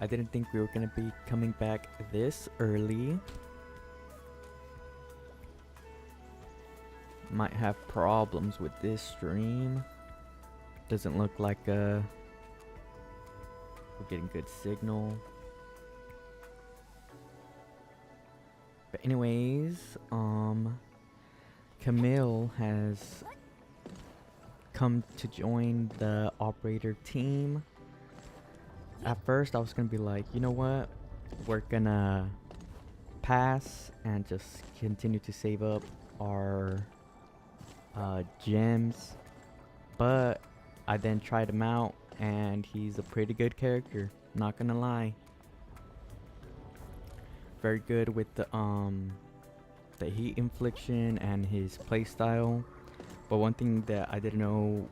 I didn't think we were gonna be coming back this early. Might have problems with this stream. Doesn't look like we're getting good signal. But anyways, Camille has come to join the operator team. At first I was gonna be like, you know what, we're gonna pass and just continue to save up our gems, but I then tried him out and he's a pretty good character, not gonna lie. Very good with the heat infliction and his playstyle. But one thing that I didn't know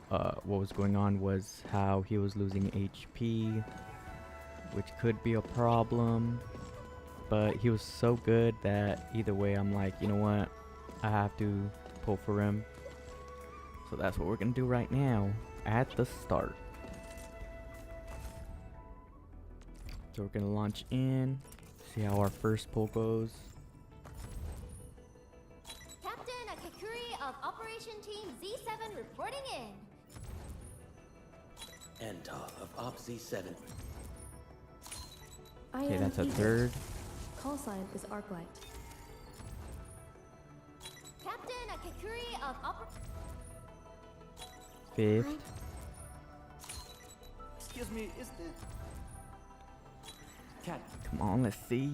what was going on was how he was losing HP, which could be a problem. But he was so good that either way I'm like, you know what, I have to pull for him. So that's what we're gonna do right now at the start. So we're gonna launch in, see how our first pull goes. Captain Akakuri of Operation Team Z7 reporting in. Enta of Op Z7. Okay, that's a third. Call sign is Arknight. Captain Akakuri of Fifth. Excuse me, is this... Cat. Come on, let's see.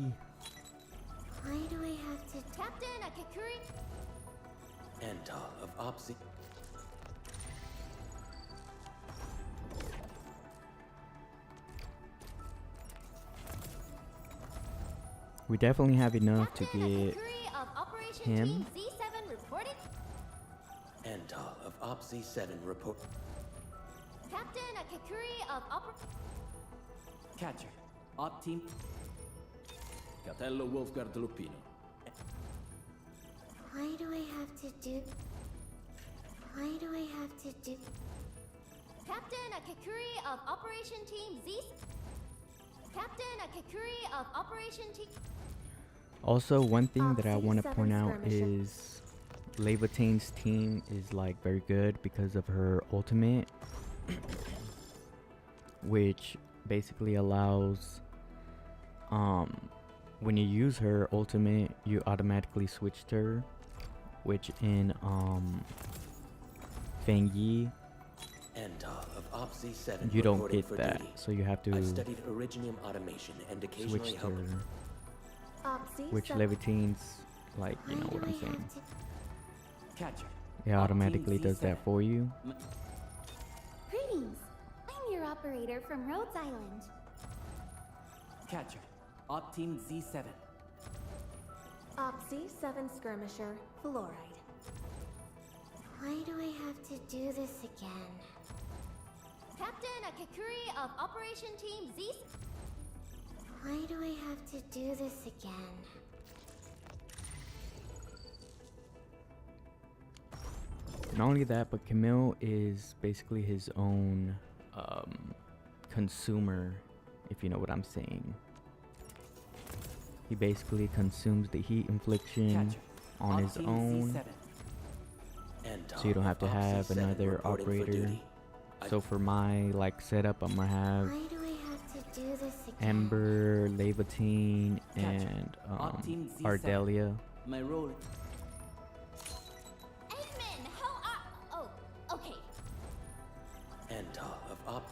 Why do I have to... Captain Akakuri... Enta of Op Z... We definitely have enough to Captain get Akakuri of Operation him. Team Z7 reporting. Enta of Op Z7 report... Captain Akakuri of Catcher. Op team. Catello Wolfgard Lupino. Why do I have to do... Why do I have to do... Captain Akakuri of Operation Team Z... Captain Akakuri of Operation Team... Also, one thing that I want to point out is Levitane's team is like very good because of her ultimate, which basically allows when you use her ultimate you automatically switch to her, which in Fang Yi Enta of Op Z7 you don't reporting get for that, duty. so you have to I studied Originium automation and occasionally switch to helped... her, which Levitane's like, you know what I'm saying. Catcher. It automatically does that for you. Greetings. I'm your operator from Rhodes Island. Catcher. Op team Z7. Op Z7 skirmisher, Fluoride. Why do I have to do this again? Captain Akakuri of Operation Team Z... Why do I have to do this again? Not only that, but Camille is basically his own consumer, if you know what I'm saying. He basically consumes the heat infliction Catcher. on Op his team own, Z7. Enta so you don't have to of Op have Z7 another reporting for operator. duty. So for my like setup, I'm gonna have Why do I have to do this again? Ember, Levitine, Catcher. and Op team Z7. Ardelia. My role. Eggman, how are... Oh, okay. Enta of Op...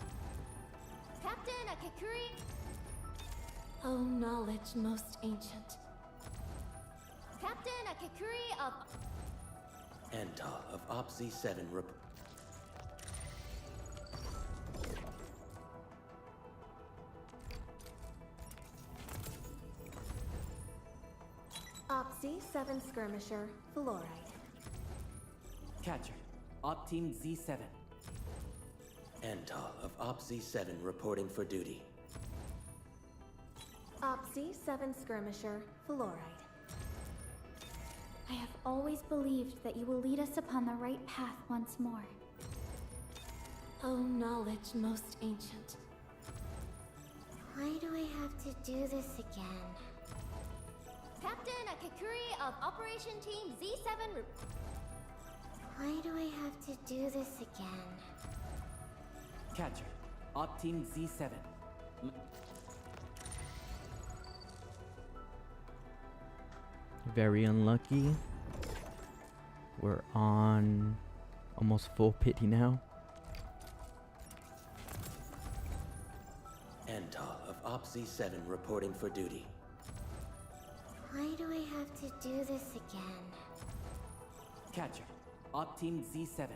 Captain Akakuri... O knowledge most ancient. Captain Akakuri of... Enta of Op Z7 report... Op Z7 skirmisher, Fluoride. Catcher. Op team Z7. Enta of Op Z7 reporting for duty. Op Z7 skirmisher, Fluoride. I have always believed that you will lead us upon the right path once more. O knowledge most ancient. do I have to do this again? Captain Akakuri of Operation Team Z7 Why do I have to do this again? Catcher. Op Team Z7. Very unlucky. We're on almost full pity now. Endal of Op Z7 reporting for duty. Why do I have to do this again? Catcher. Op Team Z7.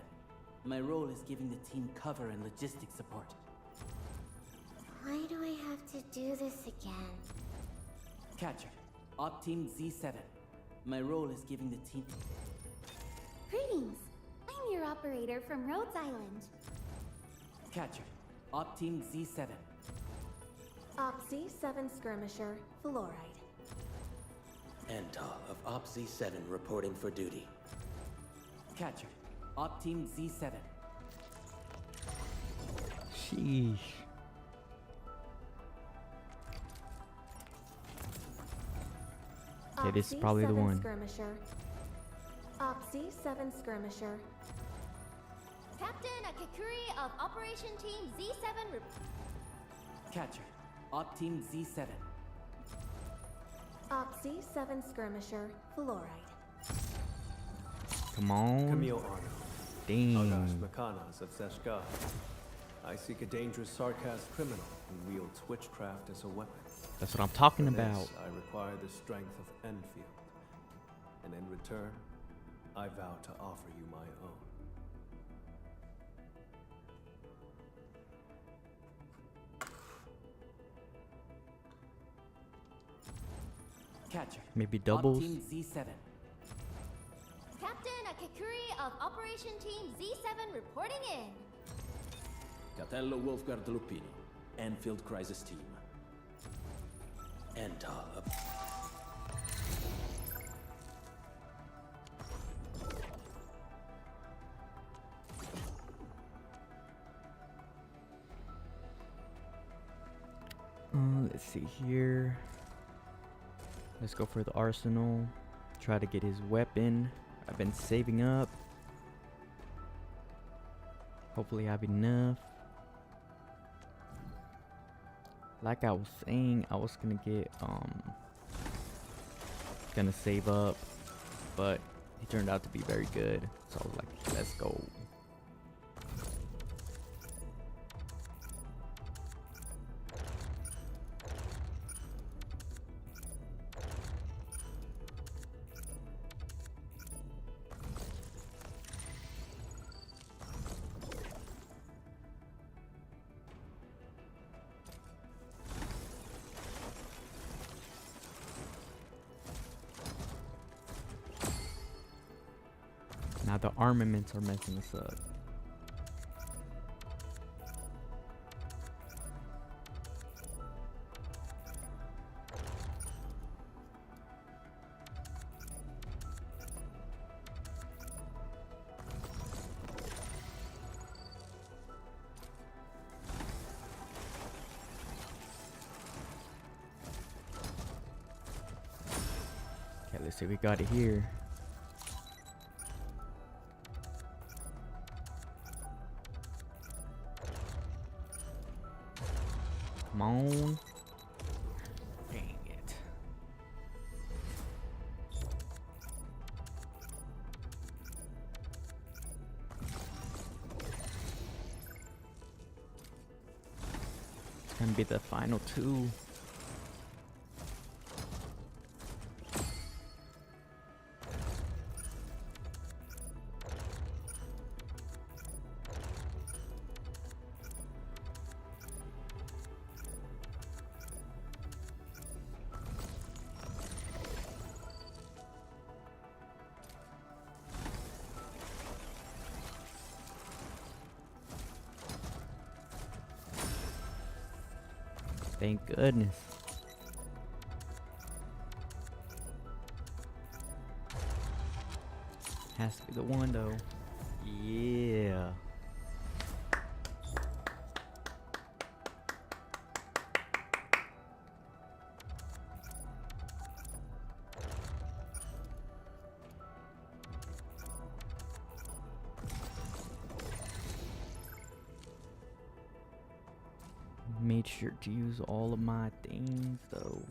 My role is giving the team cover and logistic support. Why do I have to do this again? Catcher. Op Team Z7. My role is giving the team... Greetings! I'm your operator from Rhodes Island. Catcher. Op Team Z7. Opsy 7 Skirmisher, Fluoride. Endal of Op Z7 reporting for duty. Catcher. Op Team Z7. Sheesh. Okay, this is Opsy probably the 7 one. Skirmisher. Opsy 7 Skirmisher. Captain Akakuri of Operation Team Z7 Catcher. Op Team Z7. Opsy 7 Skirmisher, Fluoride. Come on. Camille Arno, Algash Damn. Makanas of Zeshka. I seek a dangerous Sarkaz criminal who wields witchcraft as a weapon. That's what I'm talking For about. this, I require the strength of Endfield. And in return, I vow to offer you my own. Catcher. Maybe Op doubles. Team Z7. Captain Akakuri of Operation Team Z7 reporting in. Catello Wolfgard Lupini, Endfield Crisis Team. Endal of... Let's see here. Let's go for the arsenal. Try to get his weapon. I've been saving up. Hopefully I have enough. Like I was saying, I was gonna get gonna save up, but he turned out to be very good. So I was like, let's go. Now the armaments are messing us up. Okay, let's see, we got it here. Come on. Dang it. It's gonna be the final two. Thank goodness. Has to be the one though. Yeah. made sure to use all of my things though.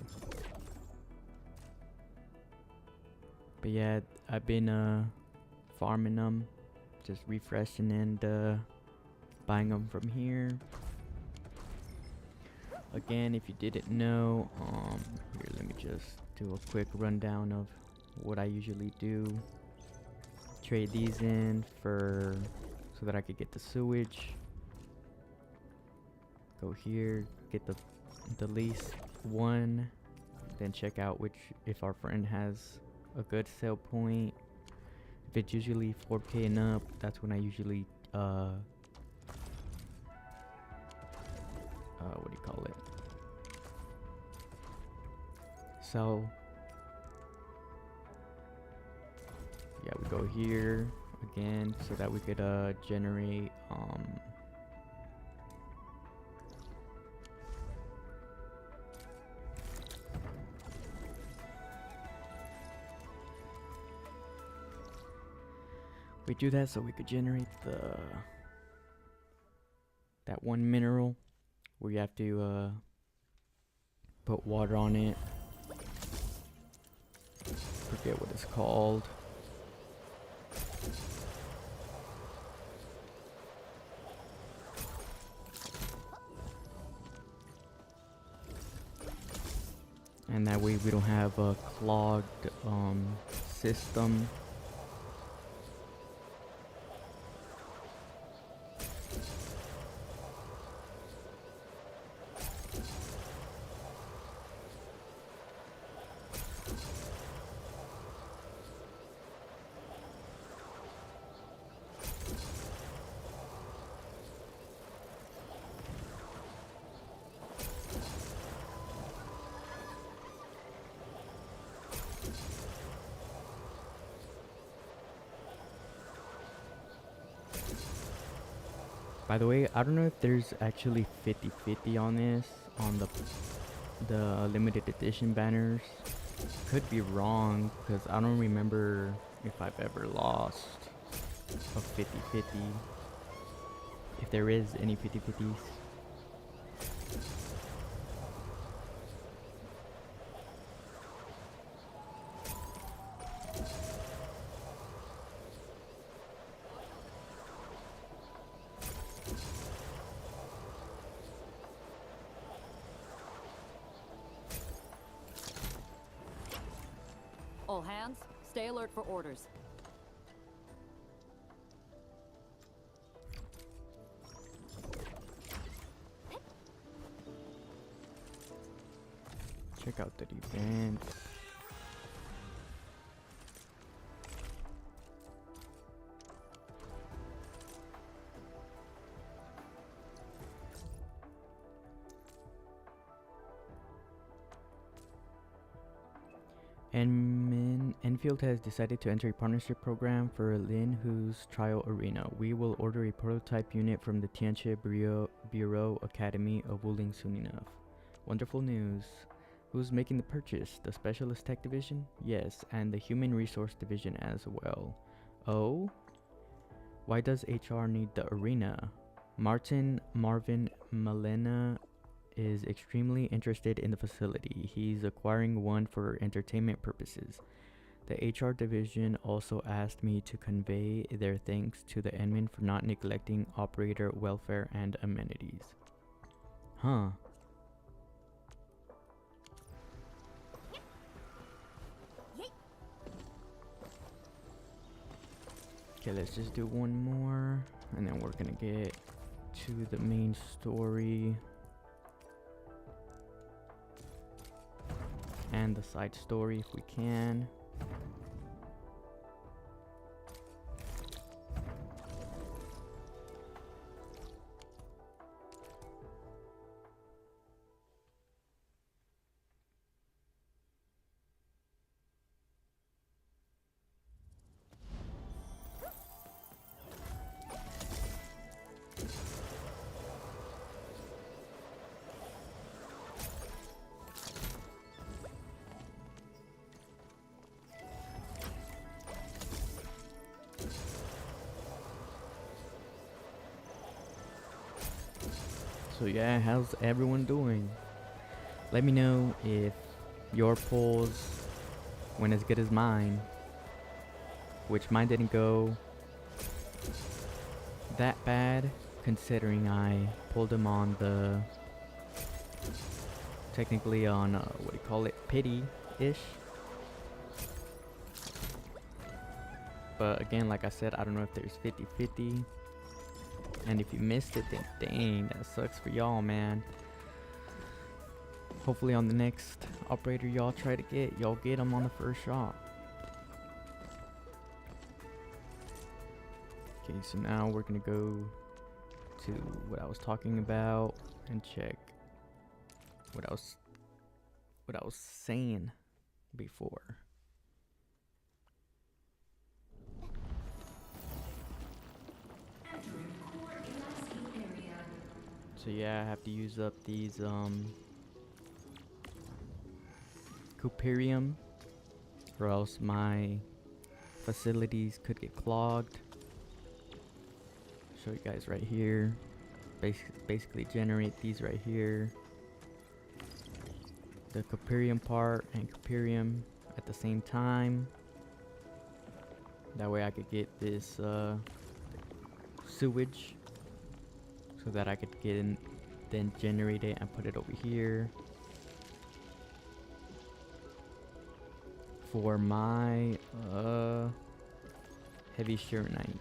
But yeah, I've been farming them, just refreshing and buying them from here. Again, if you didn't know, here, let me just do a quick rundown of what I usually do. Trade these in so that I could get the sewage. Go here, get the least one, then check out if our friend has a good sell point. If it's usually 4K and up, that's when I usually what do you call it? So yeah, we go here again so that we could generate we do that so we could generate that one mineral where you have to put water on it. Forget what it's called. And that way we don't have a clogged system. By the way, I don't know if there's actually 50-50 on this, on the limited edition banners. Could be wrong, because I don't remember if I've ever lost a 50-50. If there is any 50-50s. All hands, stay alert for orders. Check out the events. Endfield has decided to enter a partnership program for Lin Hu's trial arena. We will order a prototype unit from the Tianche Bureau Academy of Wuling soon enough. Wonderful news. Who's making the purchase? The Specialist Tech Division? Yes, and the Human Resource Division as well. Oh? Why does HR need the arena? Marvin Malena is extremely interested in the facility. He's acquiring one for entertainment purposes. The HR division also asked me to convey their thanks to the admin for not neglecting operator welfare and amenities. Huh. Okay, let's just do one more, and then we're gonna get to the main story and the side story if we can. So yeah, how's everyone doing? Let me know if your polls went as good as mine, which mine didn't go that bad considering I pulled them on the technically on what do you call it, pity-ish. But again, like I said, I don't know if there's 50-50. And if you missed it, then dang, that sucks for y'all, man. Hopefully on the next operator y'all try to get, y'all get them on the first shot. Okay, so now we're gonna go to what I was talking about and check what I was saying before. So yeah, I have to use up these Cooperium, or else my facilities could get clogged. Show you guys right here. Basically generate these right here. The Cooperium part and Cooperium at the same time. That way I could get this sewage, so that I could get in, then generate it and put it over here for my heavy Sheronite.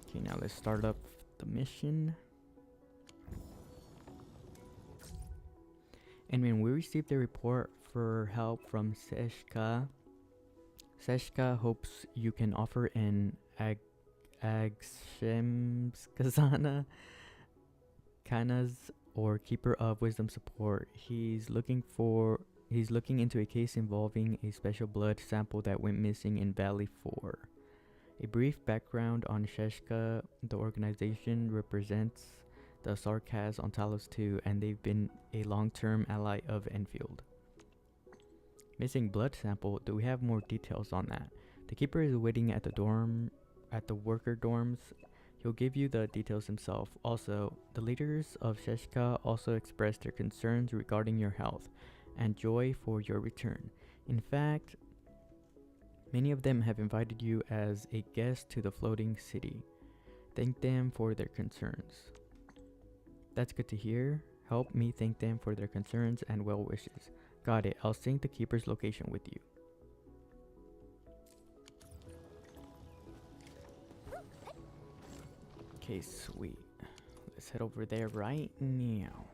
Okay, now let's start up the mission. And when we received a report for help from Seshka, Seshka hopes you can offer an Agshemskazana Kanas or Keeper of Wisdom support. He's looking into a case involving a special blood sample that went missing in Valley 4. A brief background on Sheshka: the organization represents the Sarkaz on Talos 2, and they've been a long-term ally of Enfield. Missing blood sample, do we have more details on that? The Keeper is waiting at the worker dorms. He'll give you the details himself. Also, the leaders of Sheshka also expressed their concerns regarding your health and joy for your return. In fact, many of them have invited you as a guest to the floating city. Thank them for their concerns. That's good to hear. Help me thank them for their concerns and well wishes. Got it. I'll sync the Keeper's location with you. Okay, sweet. Let's head over there right now.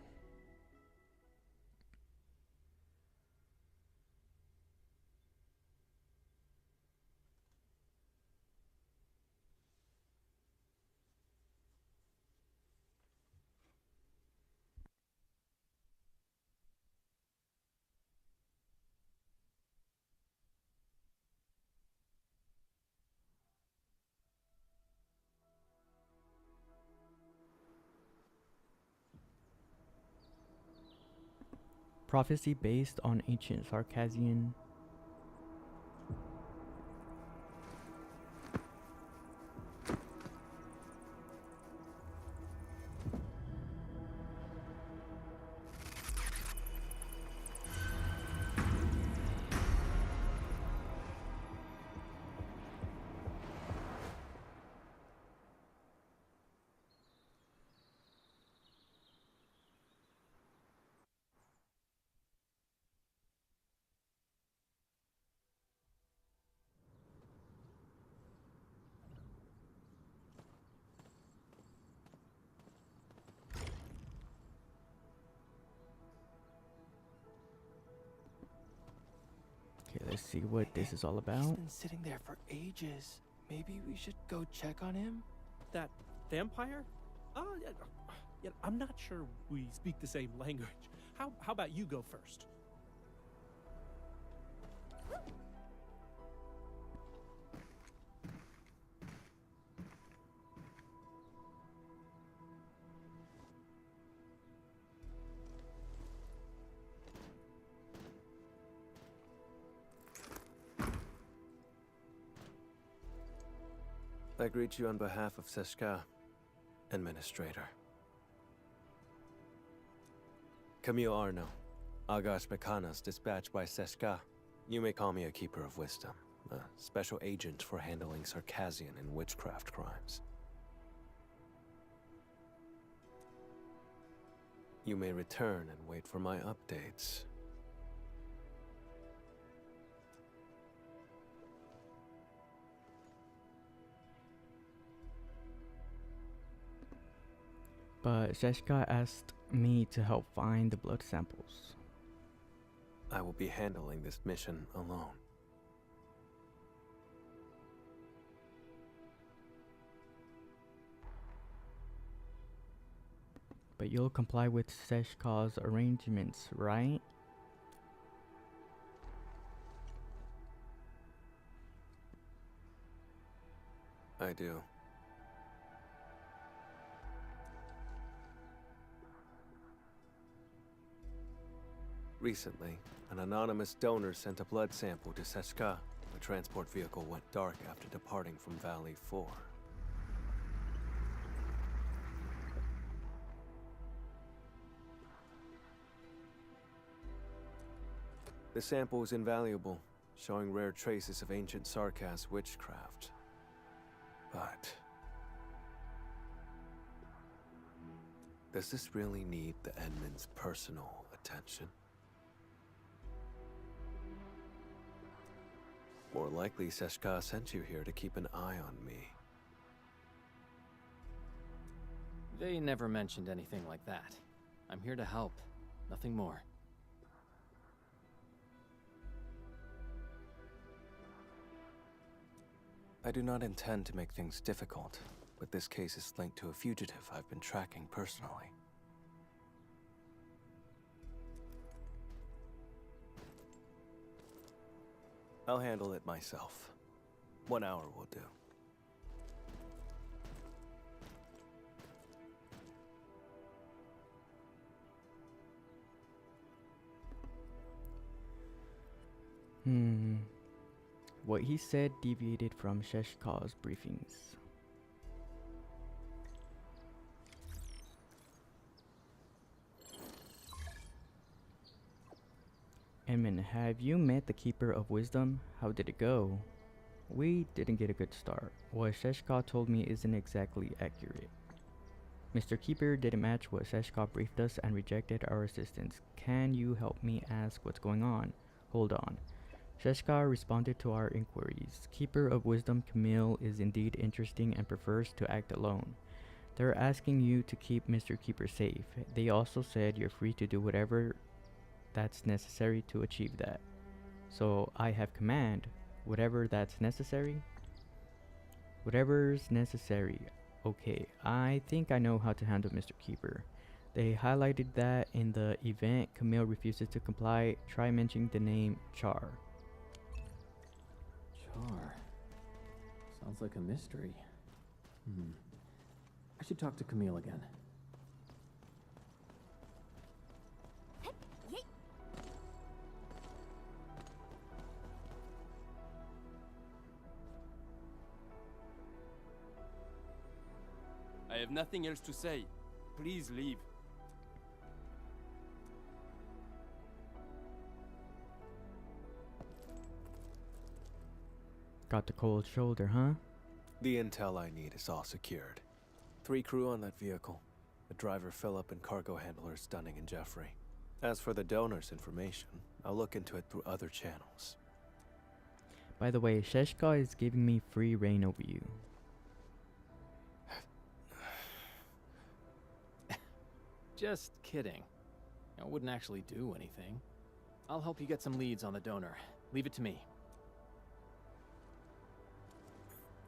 Prophecy based on ancient Sarkazian. Okay, let's see what this is all He's about. been sitting there for ages. Maybe we should go check on him? That vampire? Oh, yeah, I'm not sure we speak the same language. How about you go first? I greet you on behalf of Seshka, Administrator. Camille Arno, Agash Mekanas dispatched by Seshka. You may call me a Keeper of Wisdom, a special agent for handling Circassian and witchcraft crimes. You may return and wait for my updates. But Sheshka asked me to help find the blood samples. I will be handling this mission alone. But you'll comply with Sheshka's arrangements, right? I do. Recently, an anonymous donor sent a blood sample to Seshka. The transport vehicle went dark after departing from Valley 4. The sample is invaluable, showing rare traces of ancient Sarkas witchcraft. But does this really need the Edmund's personal attention? More likely, Seshka sent you here to keep an eye on me. They never mentioned anything like that. I'm here to help, nothing more. I do not intend to make things difficult, but this case is linked to a fugitive I've been tracking personally. I'll handle it myself. 1 hour will do. What he said deviated from Sheshka's briefings. Edmund, have you met the Keeper of Wisdom? How did it go? We didn't get a good start. What Sheshka told me isn't exactly accurate. Mr. Keeper didn't match what Sheshka briefed us and rejected our assistance. Can you help me ask what's going on? Hold on. Sheshka responded to our inquiries. Keeper of Wisdom Camille is indeed interesting and prefers to act alone. They're asking you to keep Mr. Keeper safe. They also said you're free to do whatever that's necessary to achieve that. So I have command. Whatever that's necessary? Whatever's necessary. Okay, I think I know how to handle Mr. Keeper. They highlighted that in the event Camille refuses to comply, try mentioning the name Char. Char. Sounds like a mystery. I should talk to Camille again. I have nothing else to say. Please leave. Got the cold shoulder, huh? The intel I need is all secured. 3 crew on that vehicle. The driver Philip and cargo handlers Dunning and Jeffrey. As for the donor's information, I'll look into it through other channels. By the way, Sheshka is giving me free reign over you. Just kidding. I wouldn't actually do anything. I'll help you get some leads on the donor. Leave it to me.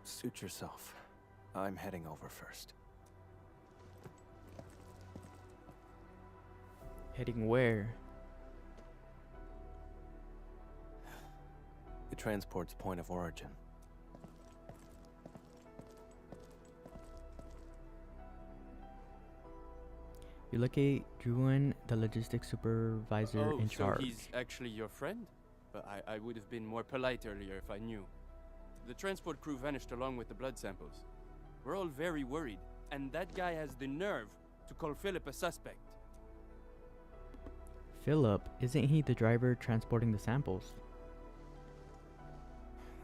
Suit yourself. I'm heading over first. Heading where? The transport's point of origin. You locate Druin, the logistics supervisor in charge. So he's actually your friend? But I would have been more polite earlier if I knew. The transport crew vanished along with the blood samples. We're all very worried, and that guy has the nerve to call Philip a suspect. Philip, isn't he the driver transporting the samples?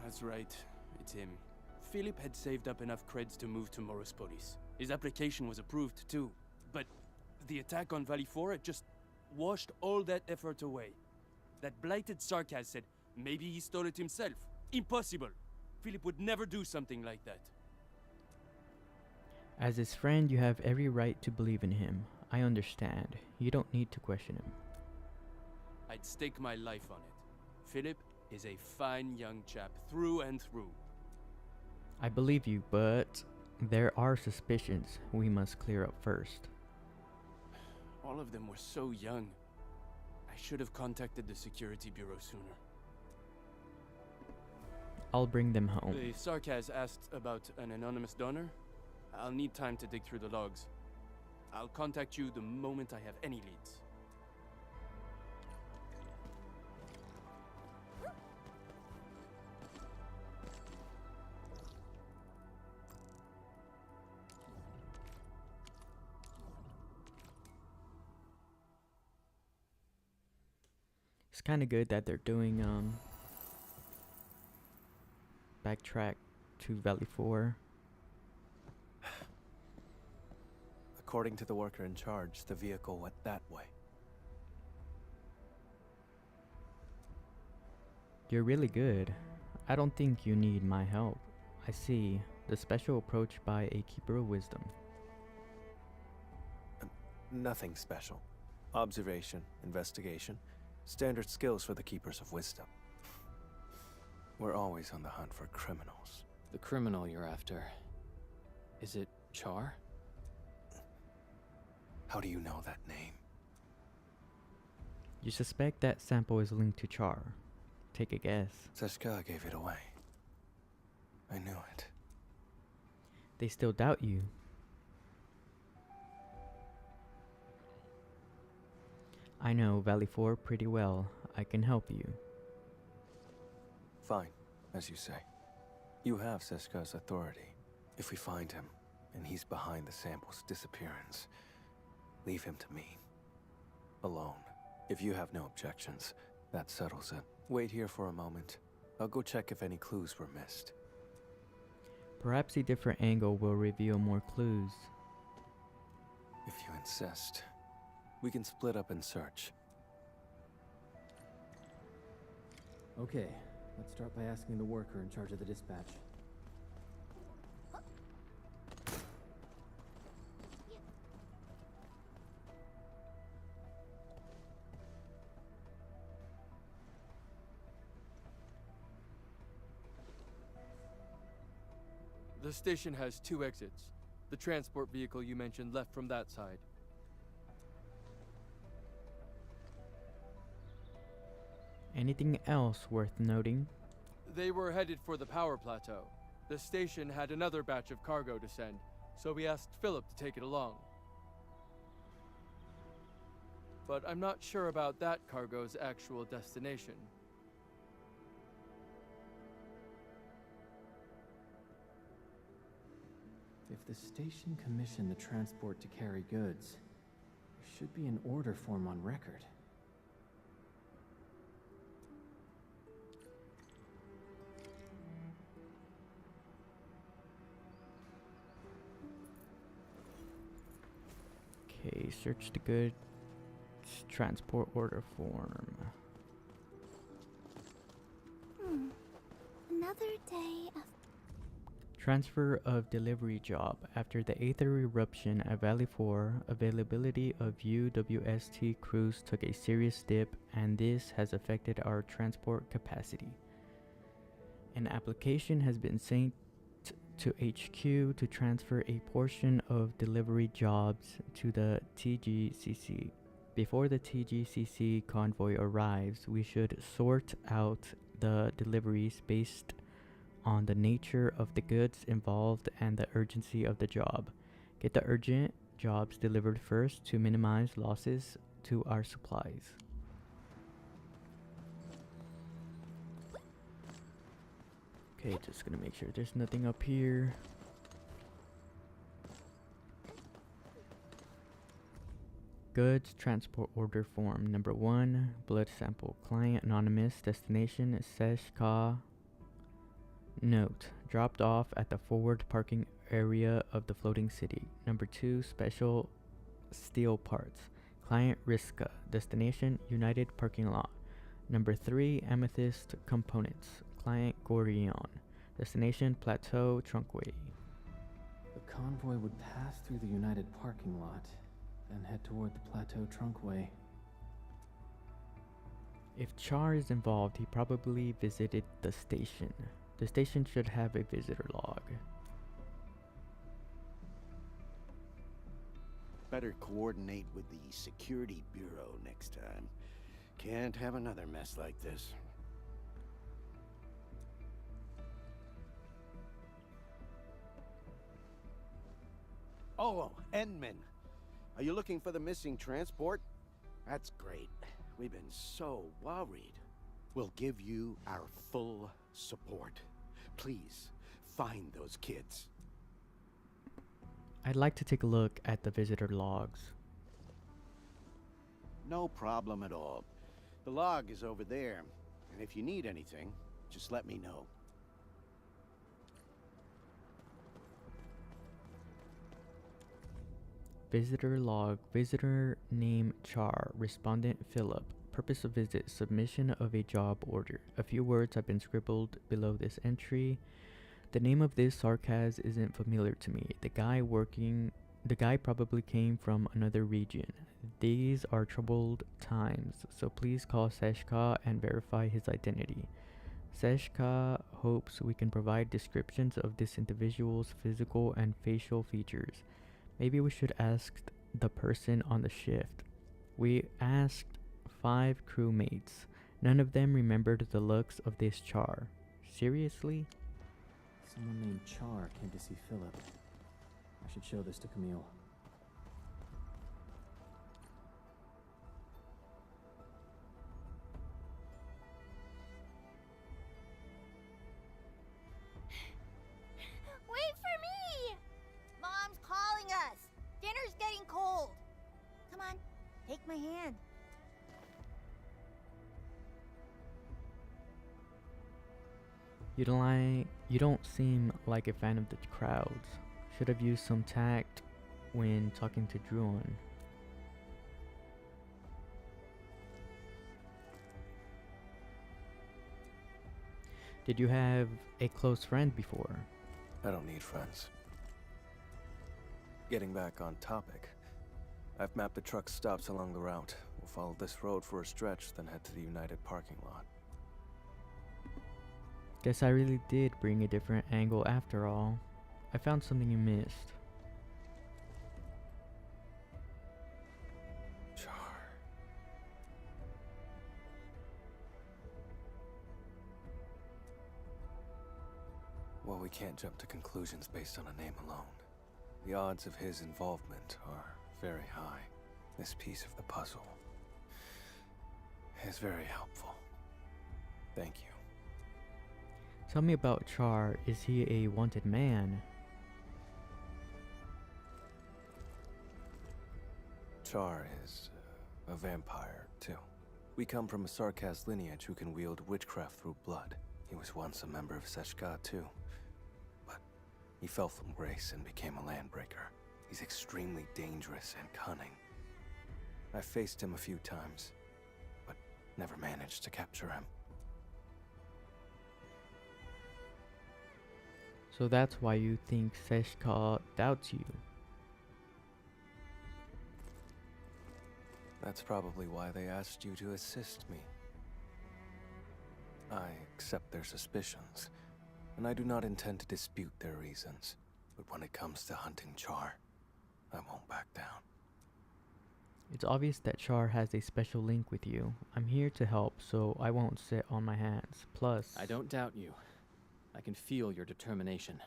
That's right, it's him. Philip had saved up enough creds to move to Morospolis. His application was approved too, but the attack on Valley 4 just washed all that effort away. That blighted Sarkaz said maybe he stole it himself. Impossible! Philip would never do something like that. As his friend, you have every right to believe in him. I understand. You don't need to question him. I'd stake my life on it. Philip is a fine young chap through and through. I believe you, but there are suspicions we must clear up first. All of them were so young. I should have contacted the security bureau sooner. I'll bring them home. The Sarkaz asked about an anonymous donor. I'll need time to dig through the logs. I'll contact you the moment I have any leads. It's kind of good that they're doing backtrack to Valley 4. According to the worker in charge, the vehicle went that way. You're really good. I don't think you need my help. I see. The special approach by a keeper of wisdom. Nothing special. Observation, investigation, standard skills for the keepers of wisdom. We're always on the hunt for criminals. The criminal you're after. Is it Char? How do you know that name? You suspect that sample is linked to Char. Take a guess. Seshka gave it away. I knew it. They still doubt you. I know Valley 4 pretty well. I can help you. Fine, as you say. You have Seshka's authority. If we find him, and he's behind the sample's disappearance, leave him to me. Alone. If you have no objections, that settles it. Wait here for a moment. I'll go check if any clues were missed. Perhaps a different angle will reveal more clues. If you insist, we can split up and search. Okay, let's start by asking the worker in charge of the dispatch. The station has 2 exits. The transport vehicle you mentioned left from that side. Anything else worth noting? They were headed for the power plateau. The station had another batch of cargo to send, so we asked Philip to take it along. But I'm not sure about that cargo's actual destination. If the station commissioned the transport to carry goods, there should be an order form on record. Okay, search the goods transport order form. Another day of Transfer of delivery job. After the Aether eruption at Valley 4, availability of UWST crews took a serious dip, and this has affected our transport capacity. An application has been sent to HQ to transfer a portion of delivery jobs to the TGCC. Before the TGCC convoy arrives, we should sort out the deliveries based on the nature of the goods involved and the urgency of the job. Get the urgent jobs delivered first to minimize losses to our supplies. Okay, just gonna make sure there's nothing up here. Goods transport order form number 1, blood sample, client anonymous, destination Seshka. Note, dropped off at the forward parking area of the floating city. Number 2, special steel parts, client Riska, destination United parking lot. Number 3, amethyst components, client Gorion, destination Plateau Trunkway. The convoy would pass through the United parking lot, then head toward the Plateau Trunkway. If Char is involved, he probably visited the station. The station should have a visitor log. Better coordinate with the Security Bureau next time. Can't have another mess like this. Oh, Endman. Are you looking for the missing transport? That's great. We've been so worried. We'll give you our full support. Please, find those kids. I'd like to take a look at the visitor logs. No problem at all. The log is over there, and if you need anything, just let me know. Visitor log, visitor name Char, respondent Philip, purpose of visit, submission of a job order. A few words have been scribbled below this entry. The name of this sarcasm isn't familiar to me. The guy probably came from another region. These are troubled times, so please call Seshka and verify his identity. Seshka hopes we can provide descriptions of this individual's physical and facial features. Maybe we should ask the person on the shift. We asked 5 crewmates. None of them remembered the looks of this Char. Seriously? Someone named Char came to see Philip. I should show this to Camille. Wait for me! Mom's calling us. Dinner's getting cold. Come on, take my hand. You don't seem like a fan of the crowds. Should have used some tact when talking to Druon. Did you have a close friend before? I don't need friends. Getting back on topic, I've mapped the truck stops along the route. We'll follow this road for a stretch, then head to the United parking lot. Guess I really did bring a different angle after all. I found something you missed. Char. Well, we can't jump to conclusions based on a name alone. The odds of his involvement are very high. This piece of the puzzle is very helpful. Thank you. Tell me about Char. Is he a wanted man? Char is a vampire, too. We come from a Sarkaz lineage who can wield witchcraft through blood. He was once a member of Seshka, too. But he fell from grace and became a landbreaker. He's extremely dangerous and cunning. I faced him a few times, but never managed to capture him. So that's why you think Seshka doubts you. That's probably why they asked you to assist me. I accept their suspicions, and I do not intend to dispute their reasons. But when it comes to hunting Char, I won't back down. It's obvious that Char has a special link with you. I'm here to help, so I won't sit on my hands. Plus, I don't doubt you. I can feel your determination.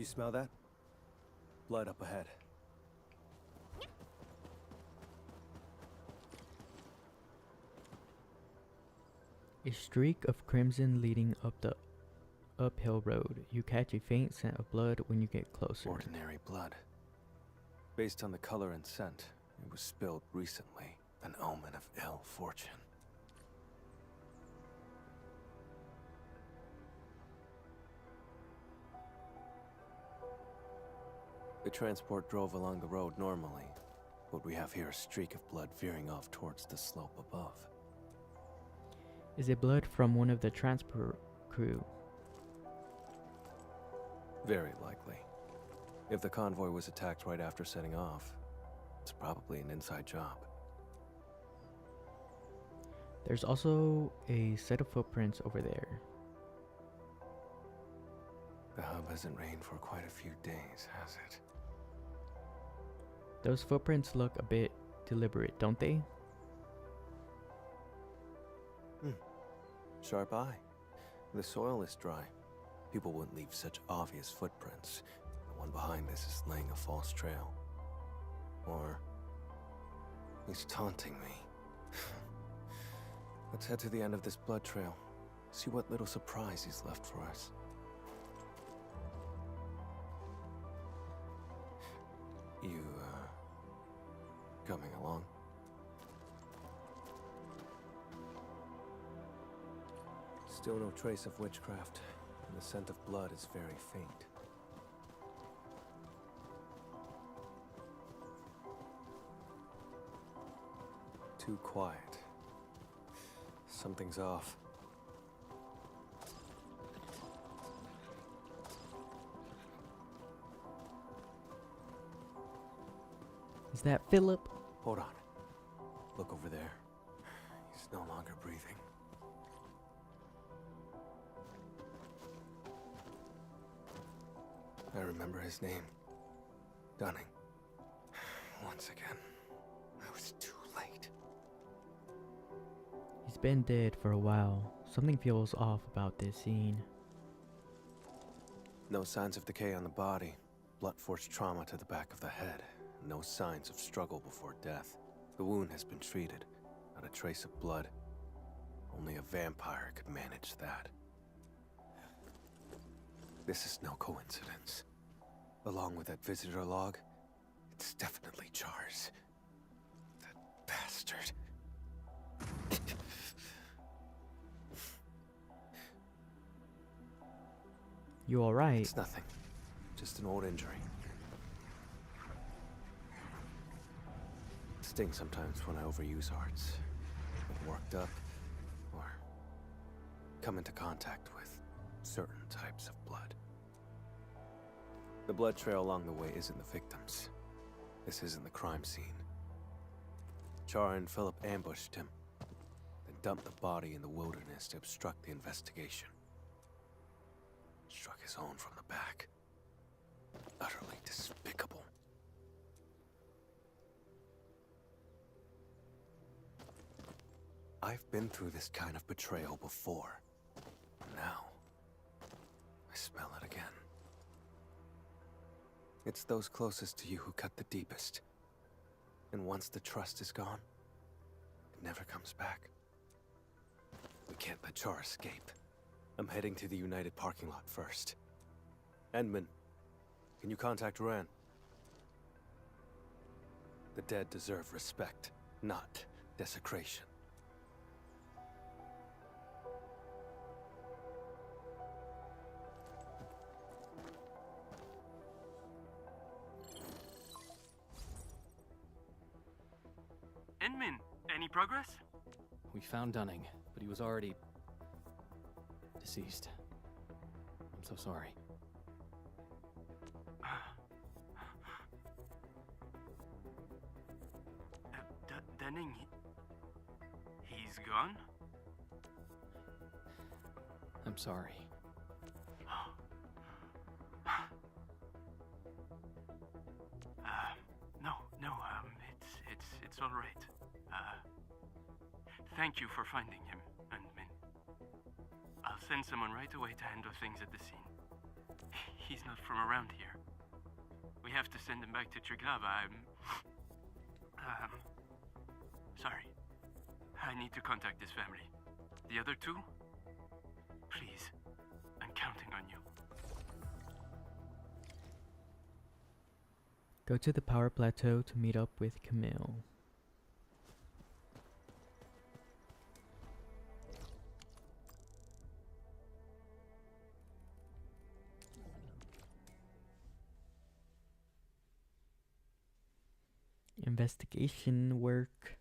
You smell that? Blood up ahead. A streak of crimson leading up the uphill road. You catch a faint scent of blood when you get closer. Ordinary blood. Based on the color and scent, it was spilled recently. An omen of ill fortune. The transport drove along the road normally, but we have here a streak of blood veering off towards the slope above. Is it blood from one of the transport crew? Very likely. If the convoy was attacked right after setting off, it's probably an inside job. There's also a set of footprints over there. The hub hasn't rained for quite a few days, has it? Those footprints look a bit deliberate, don't they? Sharp eye. The soil is dry. People wouldn't leave such obvious footprints. The one behind this is laying a false trail. Or he's taunting me. Let's head to the end of this blood trail. See what little surprise he's left for us. You, coming along? Still no trace of witchcraft, and the scent of blood is very faint. Too quiet. Something's off. Is that Philip? Hold on. Look over there. He's no longer breathing. I remember his name. Dunning. Once again, I was too late. He's been dead for a while. Something feels off about this scene. No signs of decay on the body. Blunt force trauma to the back of the head. No signs of struggle before death. The wound has been treated. Not a trace of blood. Only a vampire could manage that. This is no coincidence. Along with that visitor log, it's definitely Char's. That bastard. You alright? It's nothing. Just an old injury. It stings sometimes when I overuse arts. Get worked up, or come into contact with certain types of blood. The blood trail along the way isn't the victims. This isn't the crime scene. Char and Philip ambushed him, then dumped the body in the wilderness to obstruct the investigation. Struck his own from the back. Utterly despicable. I've been through this kind of betrayal before. Now, I smell it again. It's those closest to you who cut the deepest. And once the trust is gone, it never comes back. We can't let Char escape. I'm heading to the United parking lot first. Endman, can you contact Ran? The dead deserve respect, not desecration. Endman, any progress? We found Dunning, but he was already deceased. I'm so sorry. Dunning, he's gone? I'm sorry. It's all right. Thank you for finding him, Endman. I'll send someone right away to handle things at the scene. He's not from around here. We have to send him back to Triglav. Sorry. I need to contact his family. The other two? Please. I'm counting on you. Go to the power plateau to meet up with Camille. Investigation work.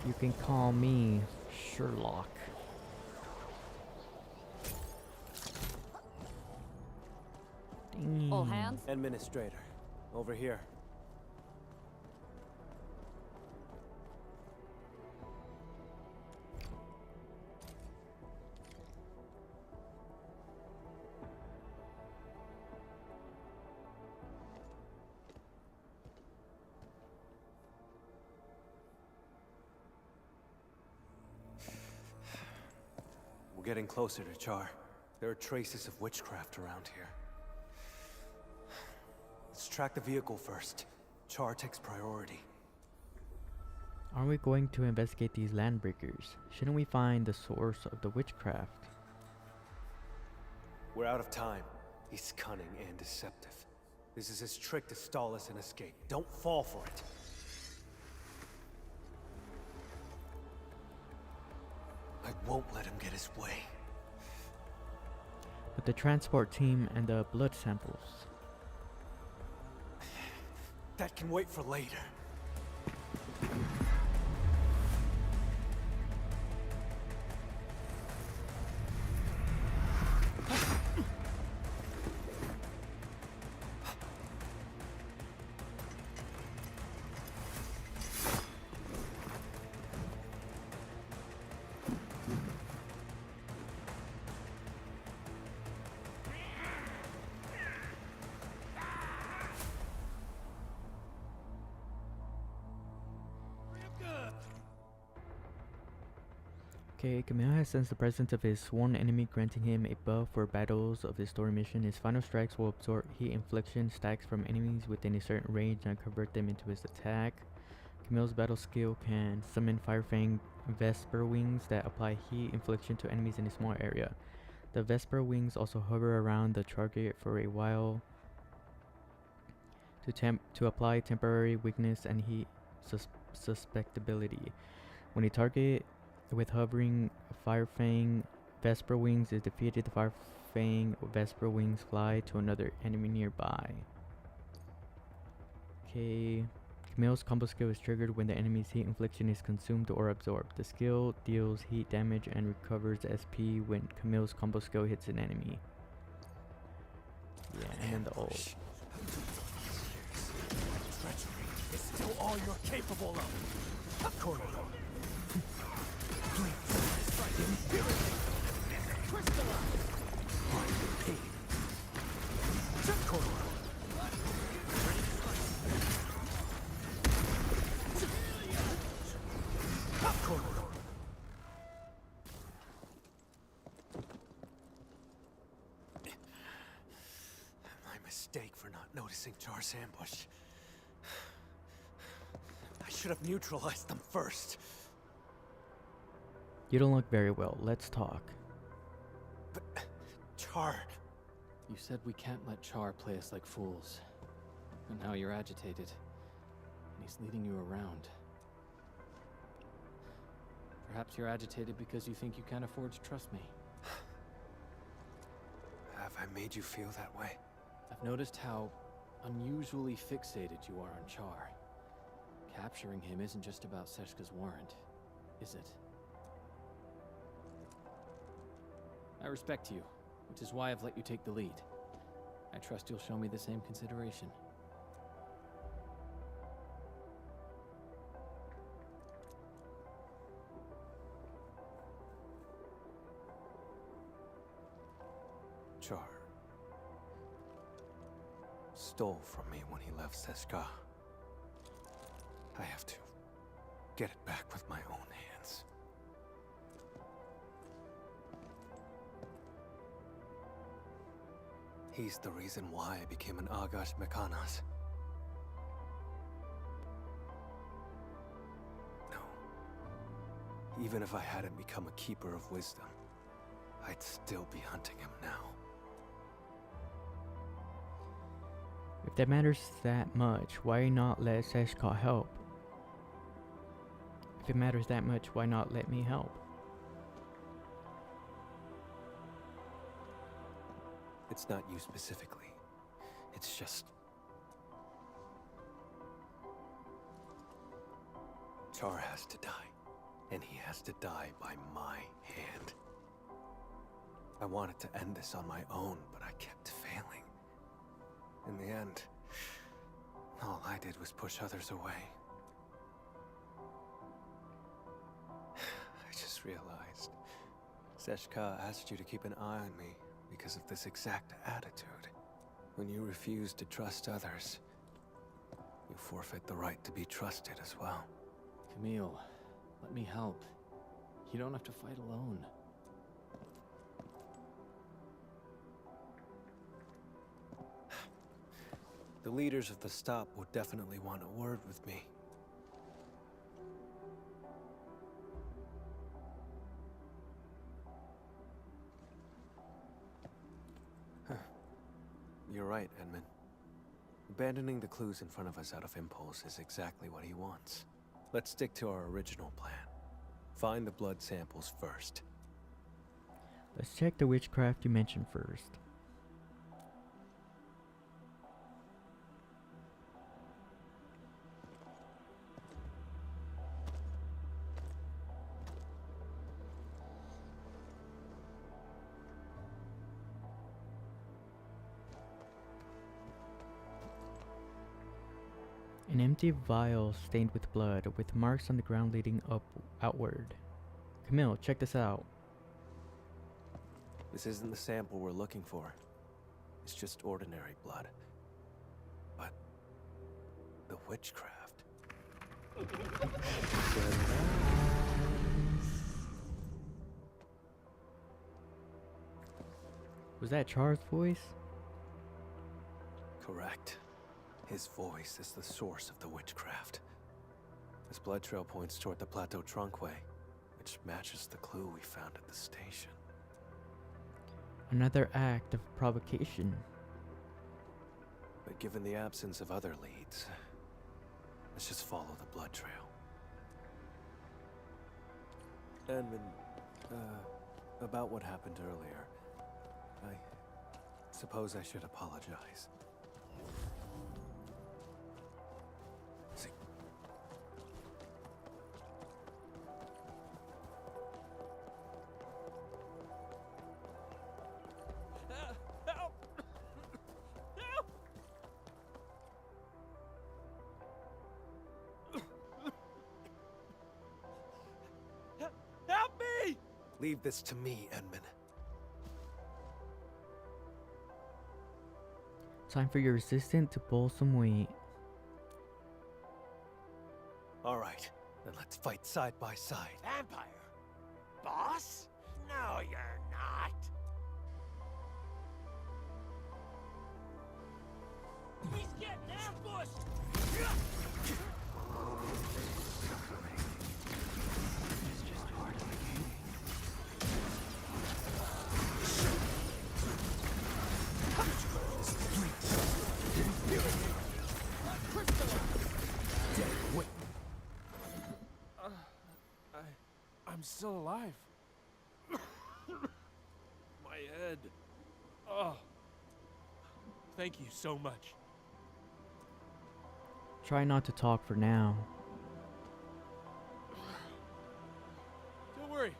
You can call me Sherlock. All hands? Administrator, over here. We're getting closer to Char. There are traces of witchcraft around here. Let's track the vehicle first. Char takes priority. Aren't we going to investigate these landbreakers? Shouldn't we find the source of the witchcraft? We're out of time. He's cunning and deceptive. This is his trick to stall us and escape. Don't fall for it. I won't let him get his way. But the transport team and the blood samples. That can wait for later. Okay, Camille has sensed the presence of his sworn enemy, granting him a buff for battles of his story mission. His final strikes will absorb heat infliction stacks from enemies within a certain range and convert them into his attack. Camille's battle skill can summon Firefang Vesper Wings that apply heat infliction to enemies in a small area. The Vesper Wings also hover around the target for a while to apply temporary weakness and heat susceptibility. When a target with hovering Firefang Vesper Wings is defeated, the Firefang Vesper Wings fly to another enemy nearby. Okay. Camille's combo skill is triggered when the enemy's heat infliction is consumed or absorbed. The skill deals heat damage and recovers SP when Camille's combo skill hits an enemy. Yeah, and then the ult. Treachery is still all you're capable of. Corridor. My mistake for not noticing Char's ambush. I should have neutralized them first. You don't look very well. Let's talk. But Char... You said we can't let Char play us like fools. And now you're agitated. And he's leading you around. Perhaps you're agitated because you think you can't afford to trust me. Have I made you feel that way? I've noticed how unusually fixated you are on Char. Capturing him isn't just about Seshka's warrant, is it? I respect you, which is why I've let you take the lead. I trust you'll show me the same consideration. Char, stole from me when he left Seshka. I have to get it back with my own hands. He's the reason why I became an Agash Mekanas. No. Even if I hadn't become a Keeper of Wisdom, I'd still be hunting him now. If that matters that much, why not let Seshka help? If it matters that much, why not let me help? It's not you specifically. It's just... Char has to die. And he has to die by my hand. I wanted to end this on my own, but I kept failing. In the end, all I did was push others away. I just realized Seshka asked you to keep an eye on me because of this exact attitude. When you refuse to trust others, you forfeit the right to be trusted as well. Camille, let me help. You don't have to fight alone. The leaders of the stop would definitely want a word with me. You're right, Edmund. Abandoning the clues in front of us out of impulse is exactly what he wants. Let's stick to our original plan. Find the blood samples first. Let's check the witchcraft you mentioned first. An empty vial stained with blood, with marks on the ground leading outward. Camille, check this out. This isn't the sample we're looking for. It's just ordinary blood. But the witchcraft. Was that Char's voice? Correct. His voice is the source of the witchcraft. This blood trail points toward the Plateau Trunkway, which matches the clue we found at the station. Another act of provocation. But given the absence of other leads, let's just follow the blood trail. Edmund, about what happened earlier, I suppose I should apologize. Leave this to me, Edmund. Time for your assistant to pull some weight. All right, then let's fight side by side. Vampire? Boss? No, you're not. He's getting ambushed! I'm still alive. My head. Oh. Thank you so much. Try not to talk for now. Don't worry.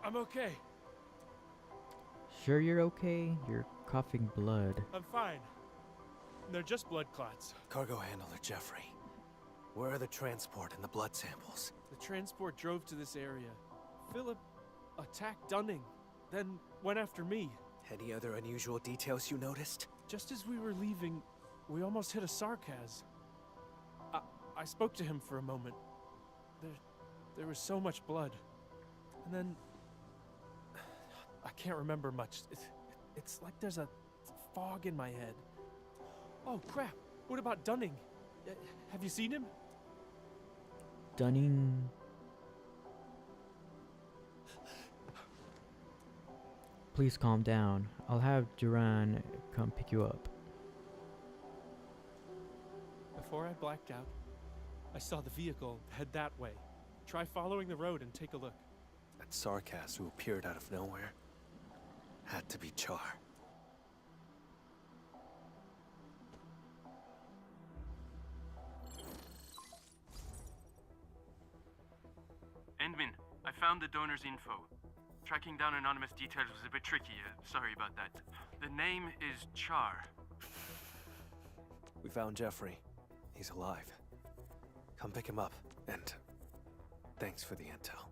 I'm okay. Sure you're okay? You're coughing blood. I'm fine. They're just blood clots. Cargo handler Jeffrey. Where are the transport and the blood samples? The transport drove to this area. Philip attacked Dunning, then went after me. Any other unusual details you noticed? Just as we were leaving, We almost hit a Sarkaz. I spoke to him for a moment. There was so much blood. And then... I can't remember much. It's like there's a fog in my head. Oh, crap. What about Dunning? Have you seen him? Dunning... Please calm down. I'll have Duran come pick you up. Before I blacked out, I saw the vehicle head that way. Try following the road and take a look. That Sarkaz who appeared out of nowhere had to be Char. Endmin, I found the donor's info. Tracking down anonymous details was a bit tricky. Sorry about that. The name is Char. We found Jeffrey. He's alive. Come pick him up, and thanks for the intel.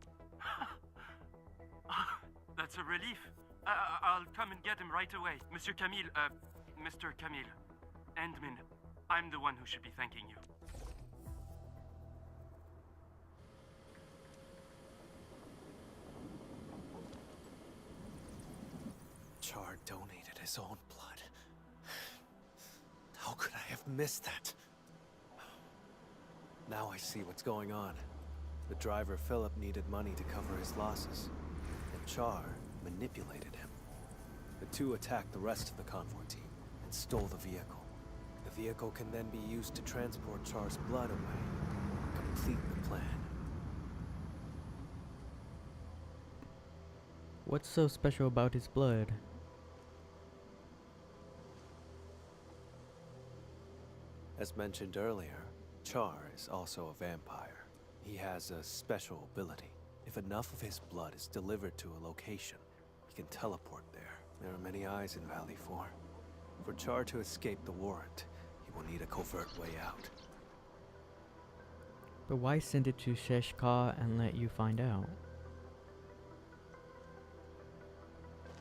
That's a relief. I'll come and get him right away. Mr. Camille. Endmin, I'm the one who should be thanking you. Char donated his own blood. How could I have missed that? Now I see what's going on. The driver, Philip, needed money to cover his losses, and Char manipulated him. The two attacked the rest of the convoy team and stole the vehicle. The vehicle can then be used to transport Char's blood away. Complete the plan. What's so special about his blood? As mentioned earlier, Char is also a vampire. He has a special ability. If enough of his blood is delivered to a location, he can teleport there. There are many eyes in Valley 4. For Char to escape the warrant, he will need a covert way out. But why send it to Sheshka and let you find out?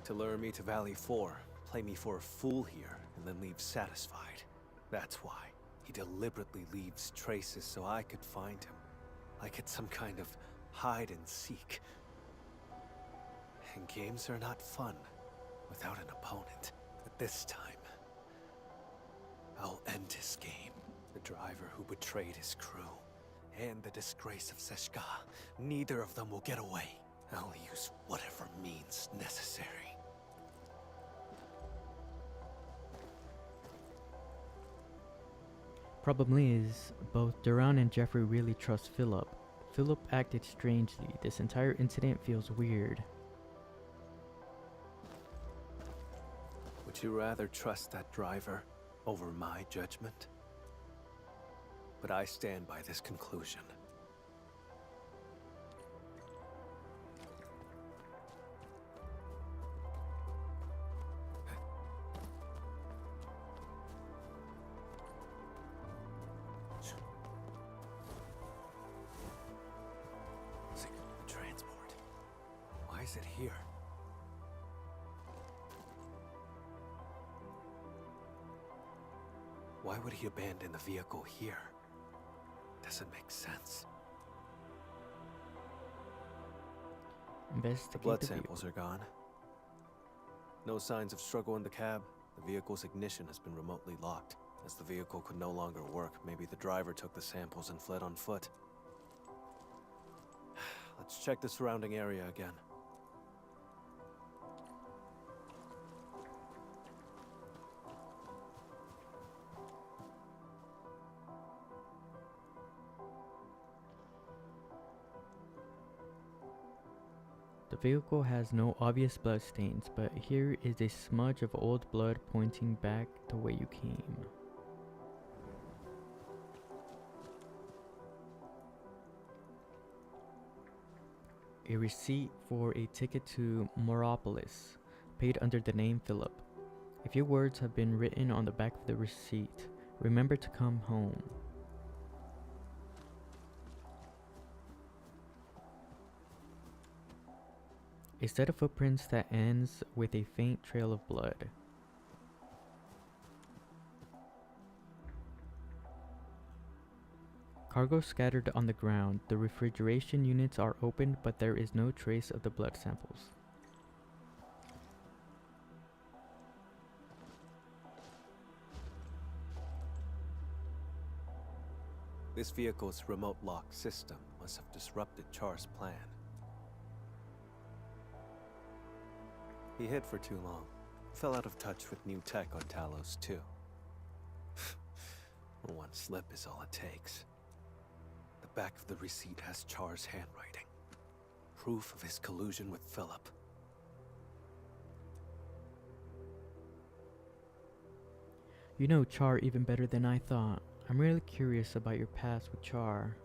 To lure me to Valley 4, play me for a fool here, and then leave satisfied. That's why. He deliberately leaves traces so I could find him. Like it's some kind of hide and seek. And games are not fun without an opponent. But this time, I'll end his game. The driver who betrayed his crew, and the disgrace of Seshka. Neither of them will get away. I'll use whatever means necessary. Problem is, both Duran and Jeffrey really trust Philip. Philip acted strangely. This entire incident feels weird. Would you rather trust that driver over my judgment? But I stand by this conclusion. Transport. Why is it here? Why would he abandon the vehicle here? Doesn't make sense. Investigate the blood the samples are gone. No signs of struggle in the cab. The vehicle's ignition has been remotely locked. As the vehicle could no longer work, maybe the driver took the samples and fled on foot. Let's check the surrounding area again. The vehicle has no obvious blood stains, but here is a smudge of old blood pointing back the way you came. A receipt for a ticket to Moropolis, paid under the name Philip. A few words have been written on the back of the receipt. Remember to come home. A set of footprints that ends with a faint trail of blood. Cargo scattered on the ground. The refrigeration units are opened, but there is no trace of the blood samples. This vehicle's remote lock system must have disrupted Char's plan. He hid for too long. Fell out of touch with new tech on Talos, too. One slip is all it takes. The back of the receipt has Char's handwriting. Proof of his collusion with Philip. You know Char even better than I thought. I'm really curious about your past with Char.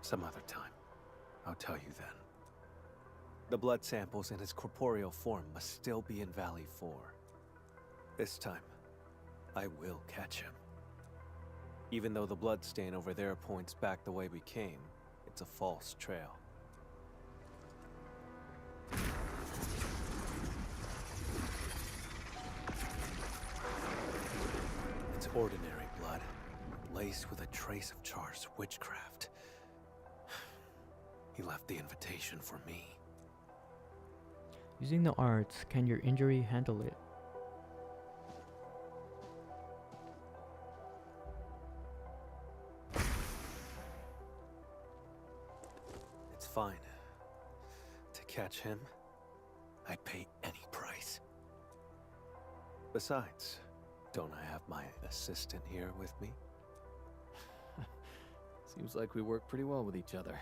Some other time. I'll tell you then. The blood samples in his corporeal form must still be in Valley 4. This time, I will catch him. Even though the blood stain over there points back the way we came, it's a false trail. It's ordinary blood, laced with a trace of Char's witchcraft. He left the invitation for me. Using the arts, can your injury handle it? It's fine. To catch him, I'd pay any price. Besides, don't I have my assistant here with me? Seems like we work pretty well with each other.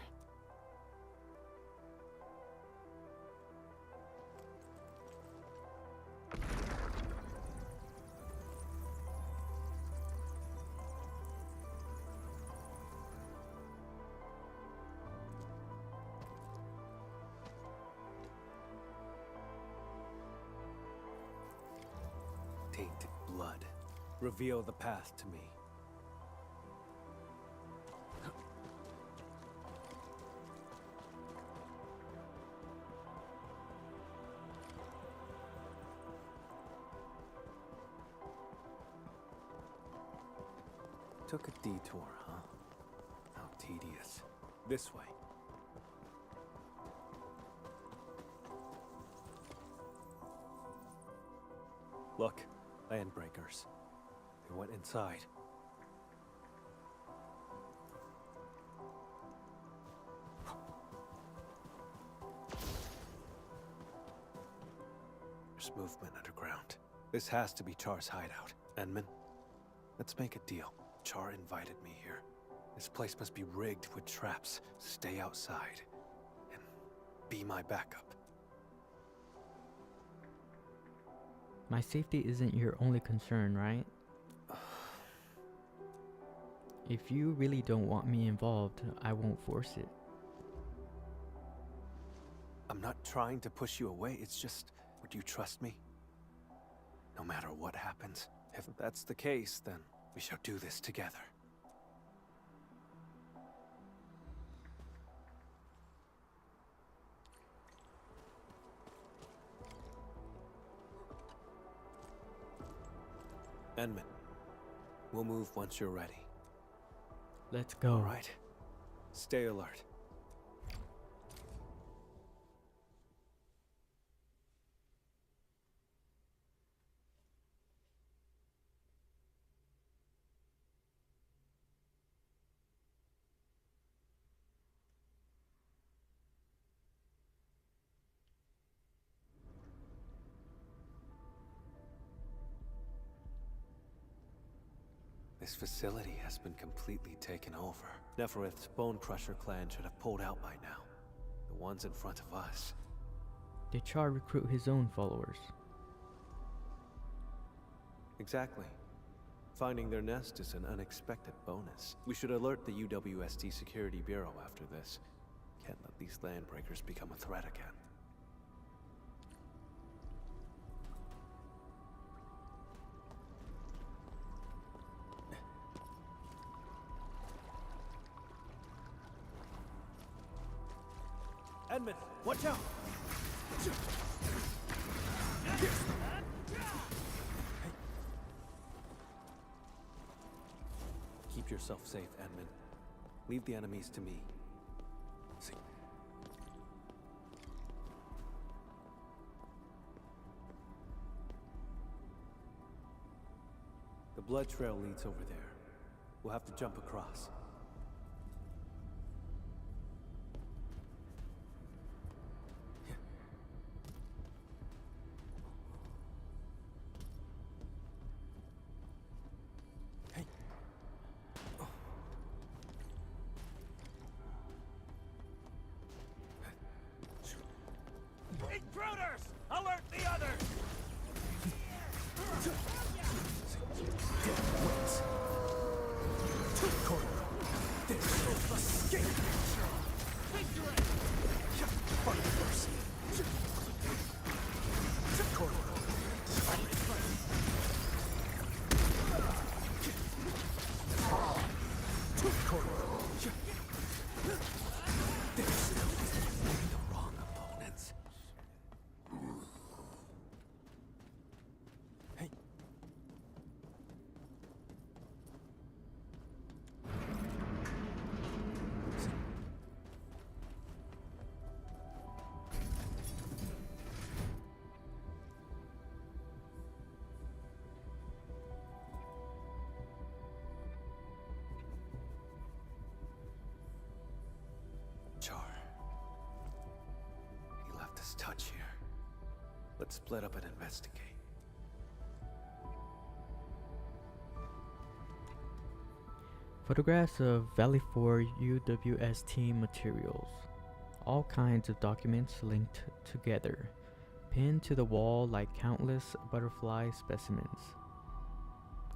Tainted blood. Reveal the path to me. Took a detour, huh? How tedious. This way. Look, landbreakers. They went inside. There's movement underground. This has to be Char's hideout. Enman, let's make a deal. Char invited me here. This place must be rigged with traps. Stay outside. And be my backup. My safety isn't your only concern, right? If you really don't want me involved, I won't force it. I'm not trying to push you away, it's just, would you trust me? No matter what happens. If that's the case, then we shall do this together. Enman, we'll move once you're ready. Let's go. All right. Stay alert. This facility has been completely taken over. Neferith's Bone Crusher clan should have pulled out by now. The ones in front of us. Did Char recruit his own followers? Exactly. Finding their nest is an unexpected bonus. We should alert the UWST Security Bureau after this. Can't let these landbreakers become a threat again. Enman, watch out! Keep yourself safe, Edmund. Leave the enemies to me. See. The blood trail leads over there. We'll have to jump across. Intruders! Alert the others! Char. He left his touch here. Let's split up and investigate. Photographs of Valley 4 UWS team materials. All kinds of documents linked together, pinned to the wall like countless butterfly specimens.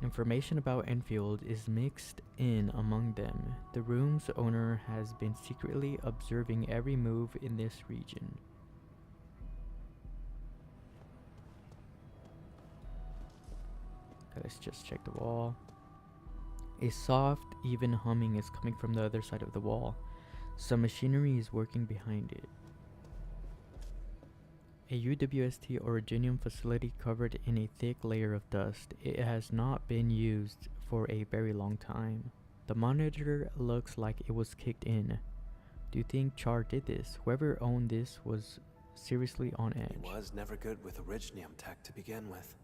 Information about Endfield is mixed in among them. The room's owner has been secretly observing every move in this region. Okay, let's just check the wall. A soft, even humming is coming from the other side of the wall. Some machinery is working behind it. A UWST Originium facility covered in a thick layer of dust. It has not been used for a very long time. The monitor looks like it was kicked in. Do you think Char did this? Whoever owned this was seriously on edge. He was never good with Originium tech to begin with.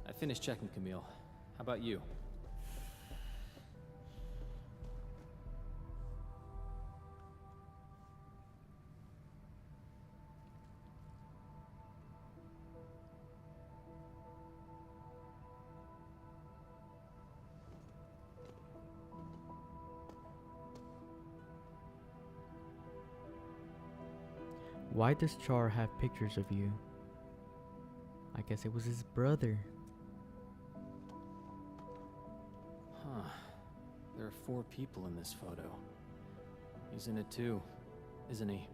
I finished checking, Camille. How about you? Why does Char have pictures of you? I guess it was his brother. Huh. There are 4 people in this photo. He's in it too, isn't he?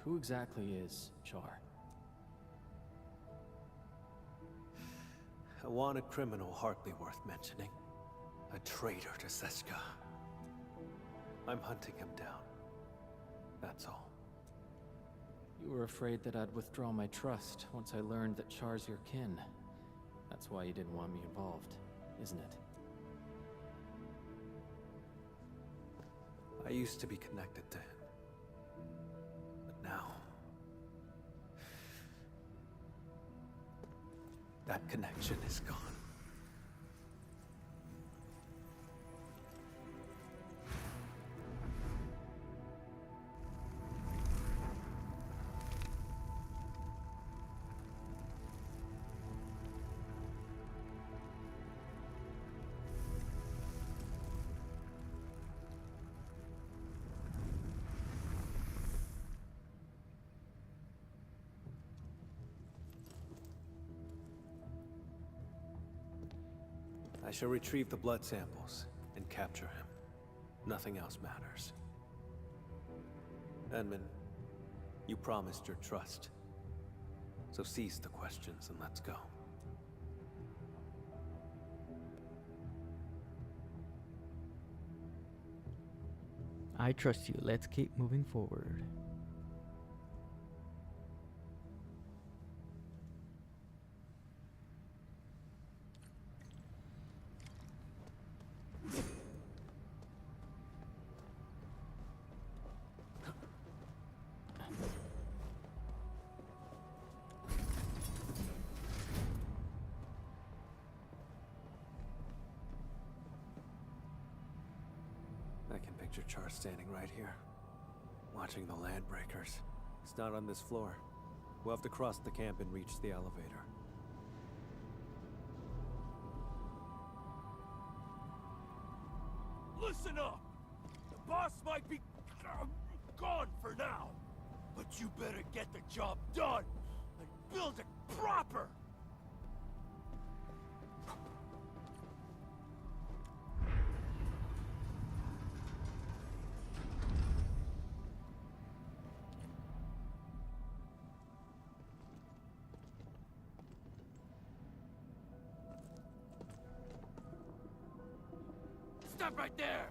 Who exactly is Char? A wanted criminal hardly worth mentioning. A traitor to Seska. I'm hunting him down. That's all. You were afraid that I'd withdraw my trust once I learned that Char's your kin. That's why you didn't want me involved, isn't it? I used to be connected to him. But now... that connection is gone. I shall retrieve the blood samples and capture him. Nothing else matters. Edmund, you promised your trust. So cease the questions and let's go. I trust you. Let's keep moving forward. picture Char standing right here, watching the Landbreakers. It's not on this floor. We'll have to cross the camp and reach the elevator. Listen up! The boss might be gone for now, but you better get the job done and build it proper! Stop right there!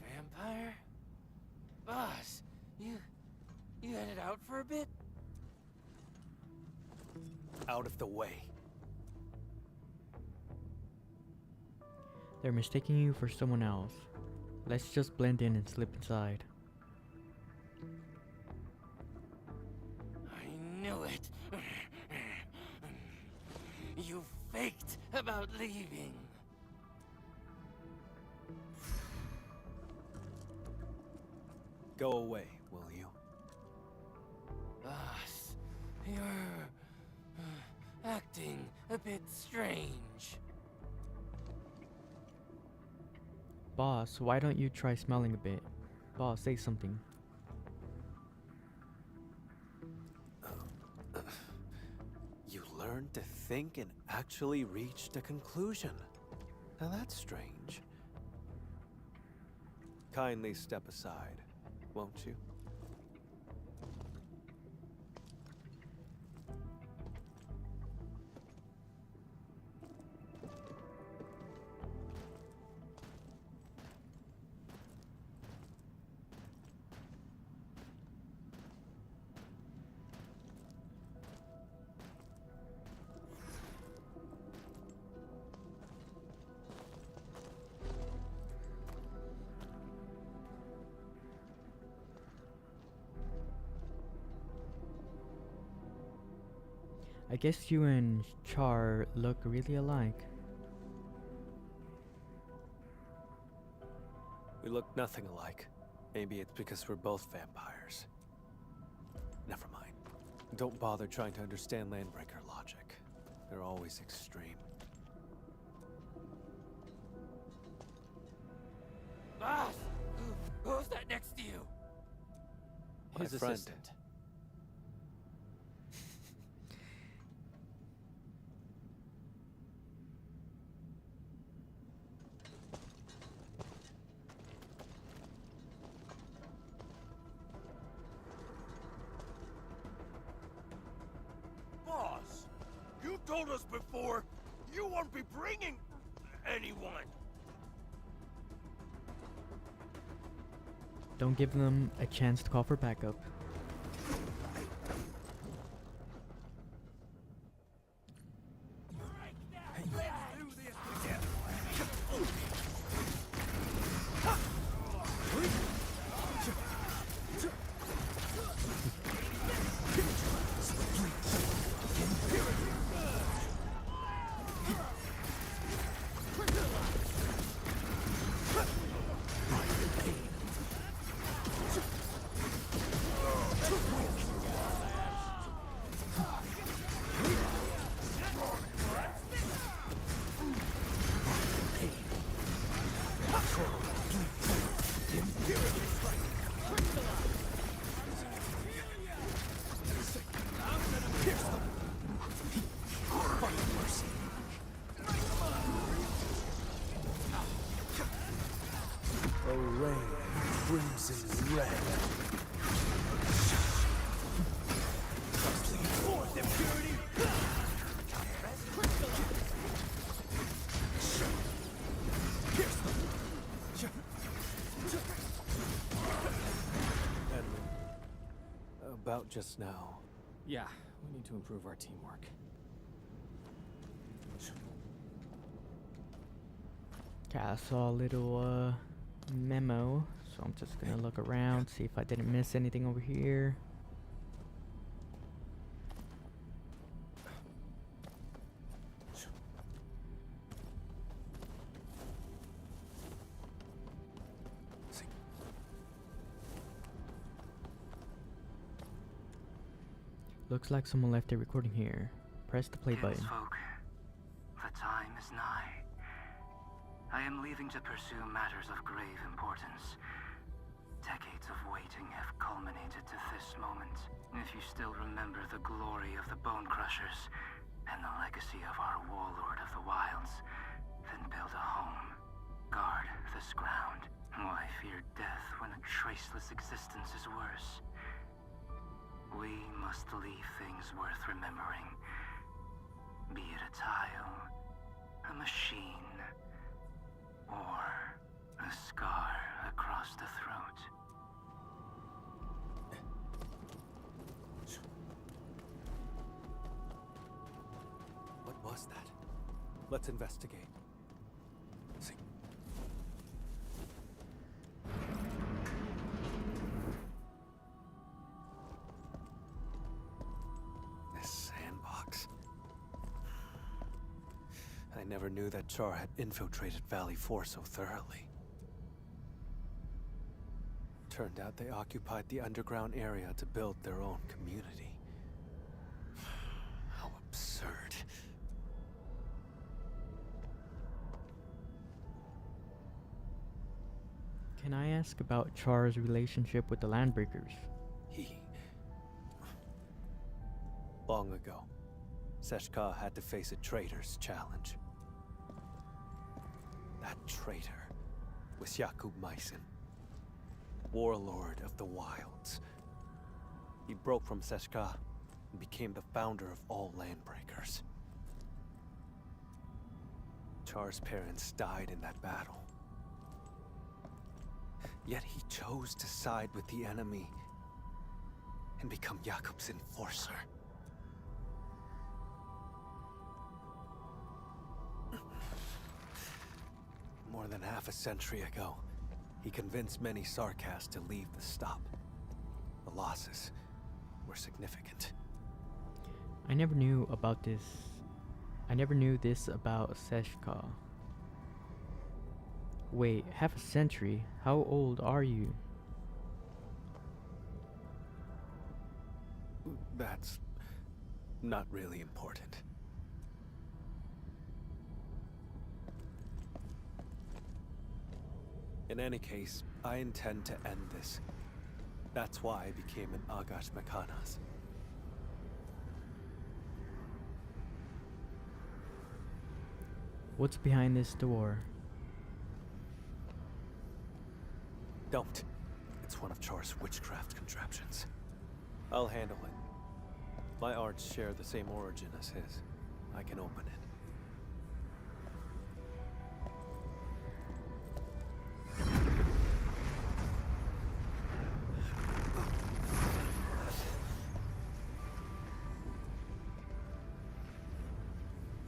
Vampire? Boss, you headed out for a bit? Out of the way. They're mistaking you for someone else. Let's just blend in and slip inside. I knew it! You faked about leaving. Go away, will you? Boss, you're acting a bit strange. Boss, why don't you try smelling a bit? Boss, say something. You learned to think and actually reached a conclusion. Now that's strange. Kindly step aside, won't you? I guess you and Char look really alike. We look nothing alike. Maybe it's because we're both vampires. Never mind. Don't bother trying to understand Landbreaker logic. They're always extreme. Boss! Who's that next to you? His My friend. assistant. Boss, you told us before you won't be bringing anyone. Don't give them a chance to call for backup. About just now. Yeah, we need to improve our teamwork. Okay, I saw a little memo, so I'm just gonna look around, see if I didn't miss anything over here. Looks like someone left a recording here. Press the play button. Kinsfolk, the time is nigh. I am leaving to pursue matters of grave importance. Decades of waiting have culminated to this moment. If you still remember the glory of the Bone Crushers and the legacy of our warlord of the wilds, then build a home. Guard this ground. Why fear death when a traceless existence is worse? We must leave things worth remembering. Be it a tile, a machine, or a scar across the throat. What was that? Let's investigate. See. This sandbox. I never knew that Char had infiltrated Valley 4 so thoroughly. Turned out they occupied the underground area to build their own community. How absurd. Can I ask about Char's relationship with the Landbreakers? Long ago, Seshka had to face a traitor's challenge. That traitor was Jakub Meissen, warlord of the wilds. He broke from Seshka and became the founder of all Landbreakers. Char's parents died in that battle. Yet he chose to side with the enemy and become Jakub's enforcer. More than half a century ago, he convinced many Sarkas to leave the stop. The losses were significant. I never knew about this. I never knew this about Seshka. Wait, half a century? How old are you? That's not really important. In any case, I intend to end this. That's why I became an Agash Mekanas. What's behind this door? Don't. It's one of Char's witchcraft contraptions. I'll handle it. My arts share the same origin as his. I can open it.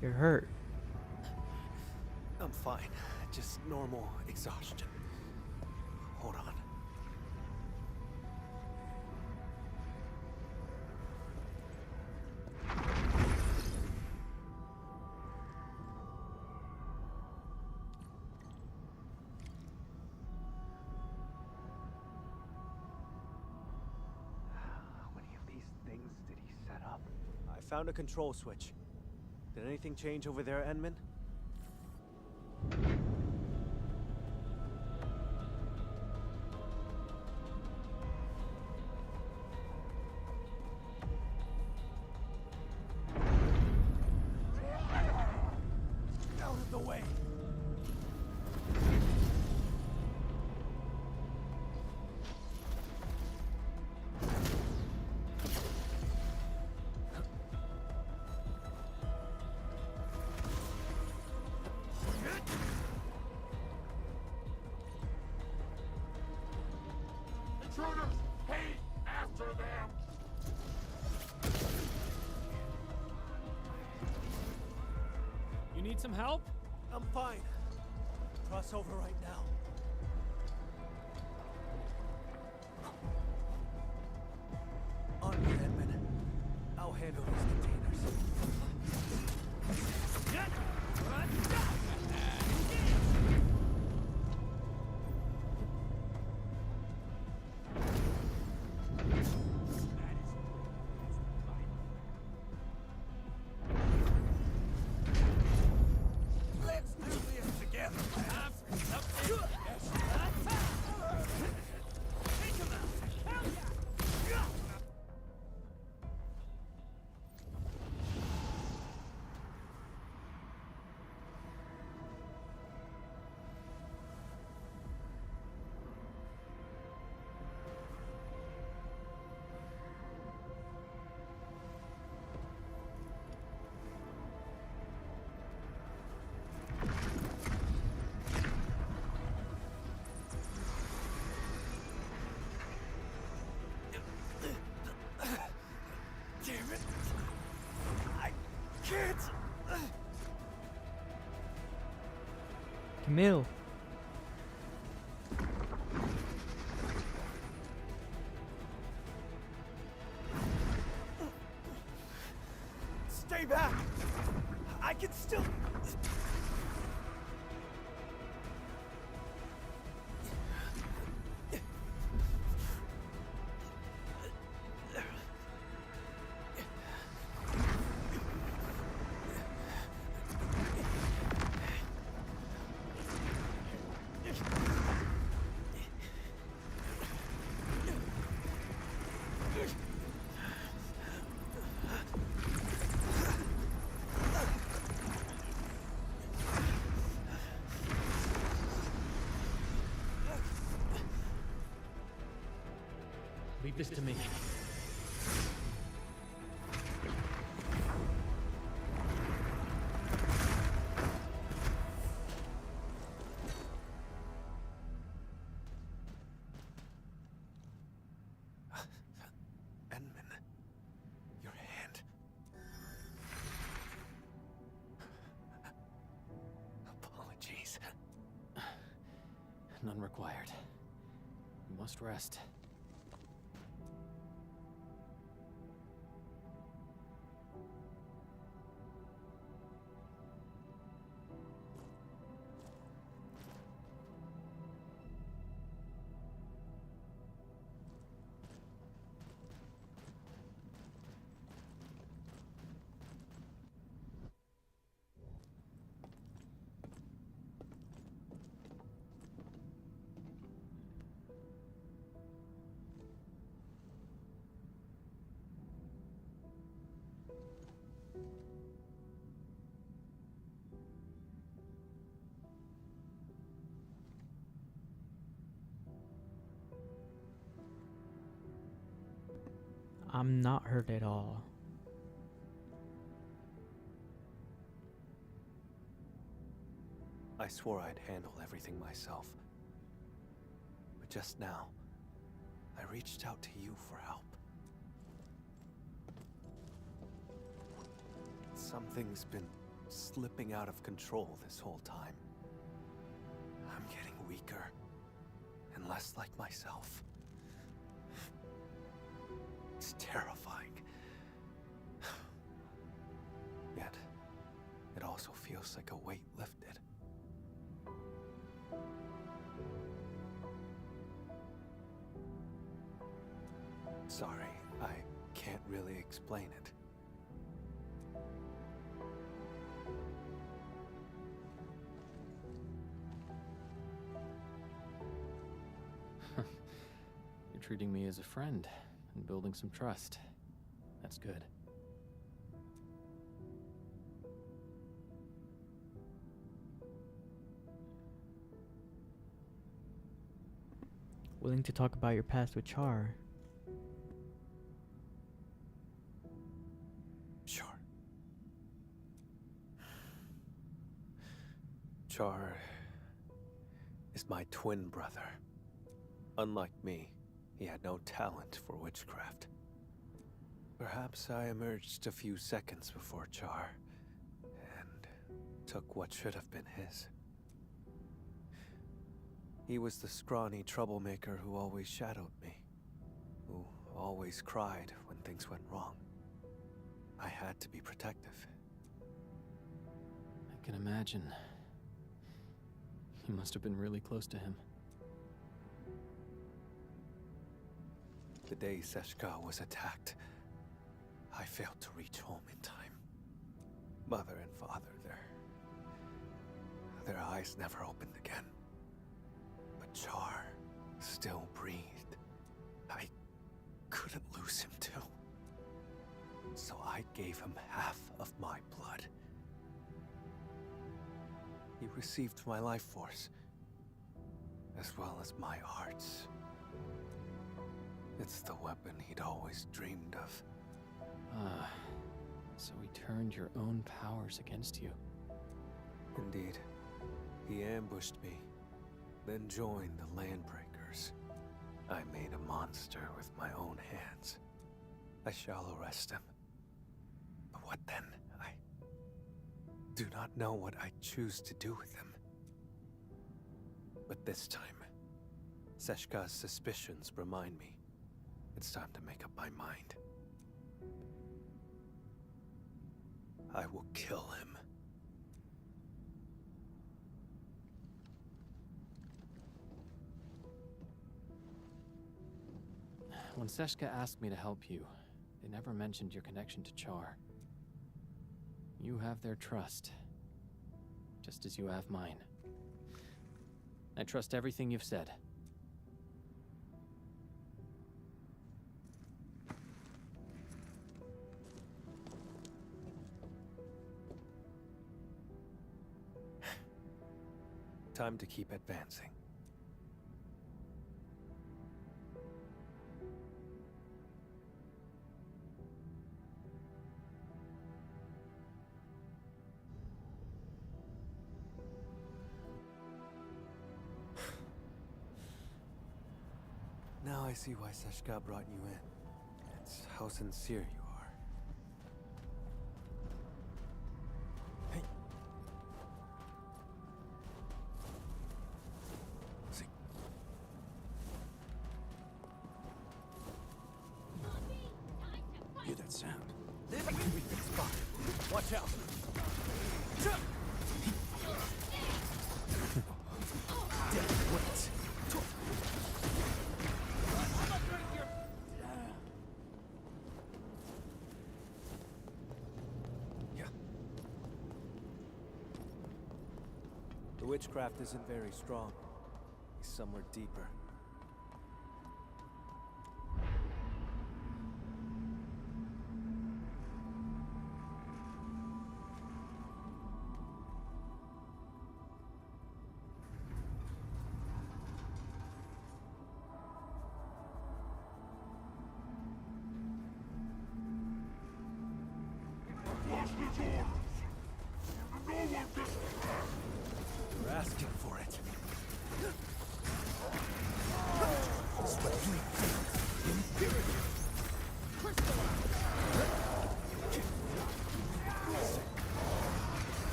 You're hurt. I'm fine. Just normal exhaustion. Hold on. How many of these things did he set up? I found a control switch. Did anything change over there, Enman? Out of the way! Intruders! Hate after them! You need some help? I'm fine. Cross over right now. On me, Edmund. I'll handle these containers. Camille. Stay back! I can still... Leave this to me. Endman, your hand. Apologies. None required. You must rest. I'm not hurt at all. I swore I'd handle everything myself. But just now, I reached out to you for help. Something's been slipping out of control this whole time. I'm getting weaker and less like myself. It's terrifying. Yet, it also feels like a weight lifted. Sorry, I can't really explain it. You're treating me as a friend and building some trust. That's good. Willing to talk about your past with Char? Sure. Char is my twin brother. Unlike me, he had no talent for witchcraft. Perhaps I emerged a few seconds before Char, and took what should have been his. He was the scrawny troublemaker who always shadowed me, who always cried when things went wrong. I had to be protective. I can imagine. You must have been really close to him. The day Seshka was attacked, I failed to reach home in time. Mother and father, their eyes never opened again. But Char still breathed. I couldn't lose him too. So I gave him half of my blood. He received my life force, as well as my arts. It's the weapon he'd always dreamed of. Ah, so he turned your own powers against you. Indeed. He ambushed me, then joined the Landbreakers. I made a monster with my own hands. I shall arrest him. But what then? I do not know what I choose to do with him. But this time, Seshka's suspicions remind me it's time to make up my mind. I will kill him. When Seshka asked me to help you, they never mentioned your connection to Char. You have their trust, just as you have mine. I trust everything you've said. Time to keep advancing. Now I see why Seshka brought you in. It's how sincere you are. Hey. See. Hear that sound? This could be the spot. Watch out. Dead weight. The witchcraft isn't very strong. He's somewhere deeper. You're asking for it.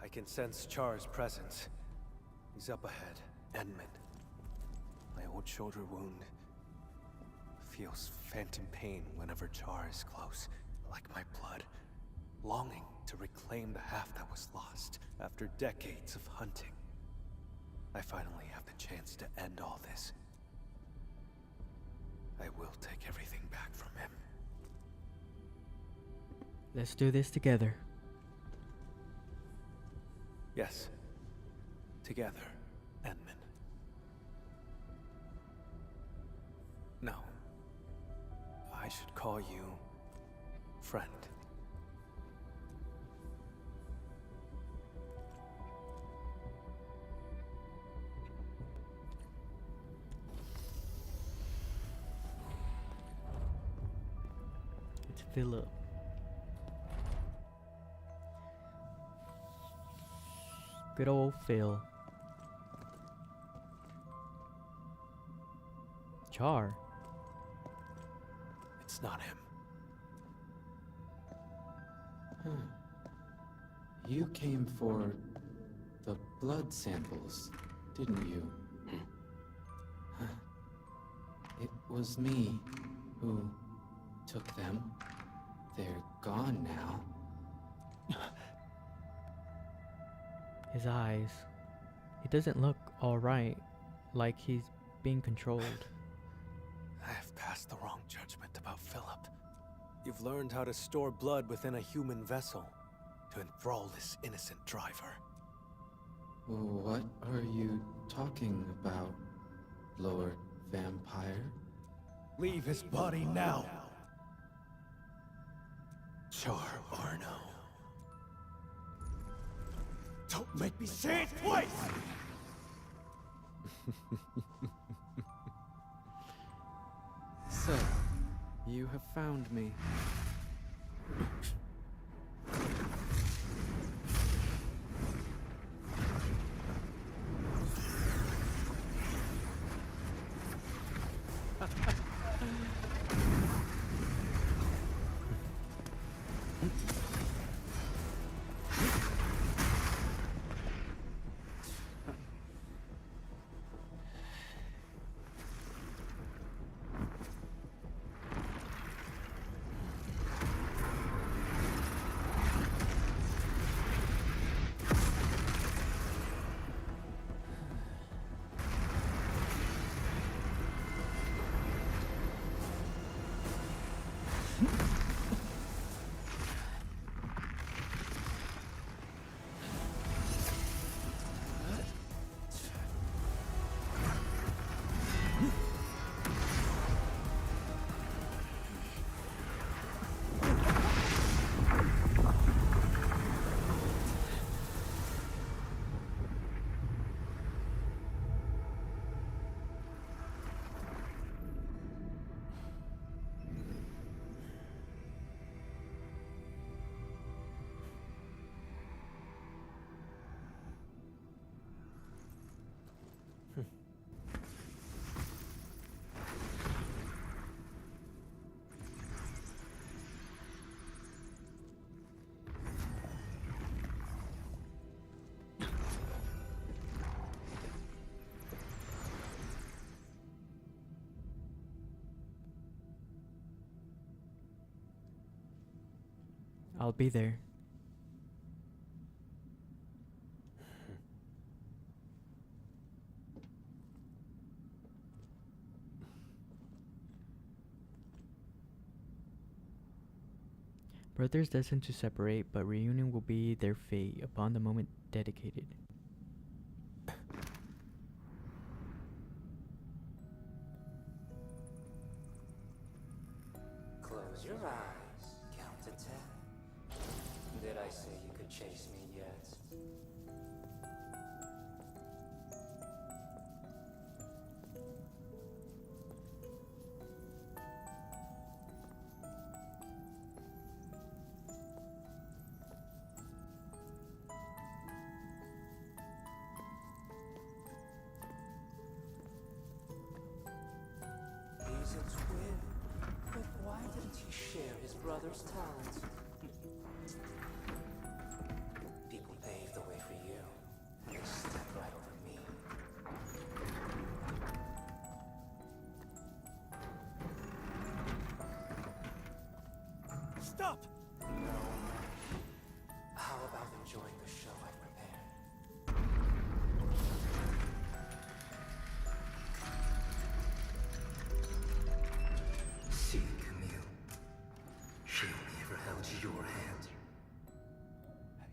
I can sense Char's presence. He's up ahead. Endman. My old shoulder wound feels phantom pain whenever Char is close, like my blood, longing to reclaim the half that was lost after decades of hunting. I finally have the chance to end all this. I will take everything back from him. Let's do this together. Yes. Together, Endman. No. I should call you friend. It's Philip. Good old Phil. Char. It's not him. You came for the blood samples, didn't you? It was me who took them. They're gone now. His eyes. He doesn't look alright, like he's being controlled. You've passed the wrong judgment about Philip. You've learned how to store blood within a human vessel to enthrall this innocent driver. What are you talking about, Lord Vampire? Leave his body now. Char Arno. Don't make me say it twice! So, you have found me. I'll be there. Brothers destined to separate, but reunion will be their fate upon the moment dedicated. Close your eyes. Count to 10. Did I say you could chase me yet? He's a twin, but why didn't he share his brother's talent? People paved the way for you, and they stepped right over me. Stop! No. How about enjoying the show I prepared? See, Camille. She only ever held your hand.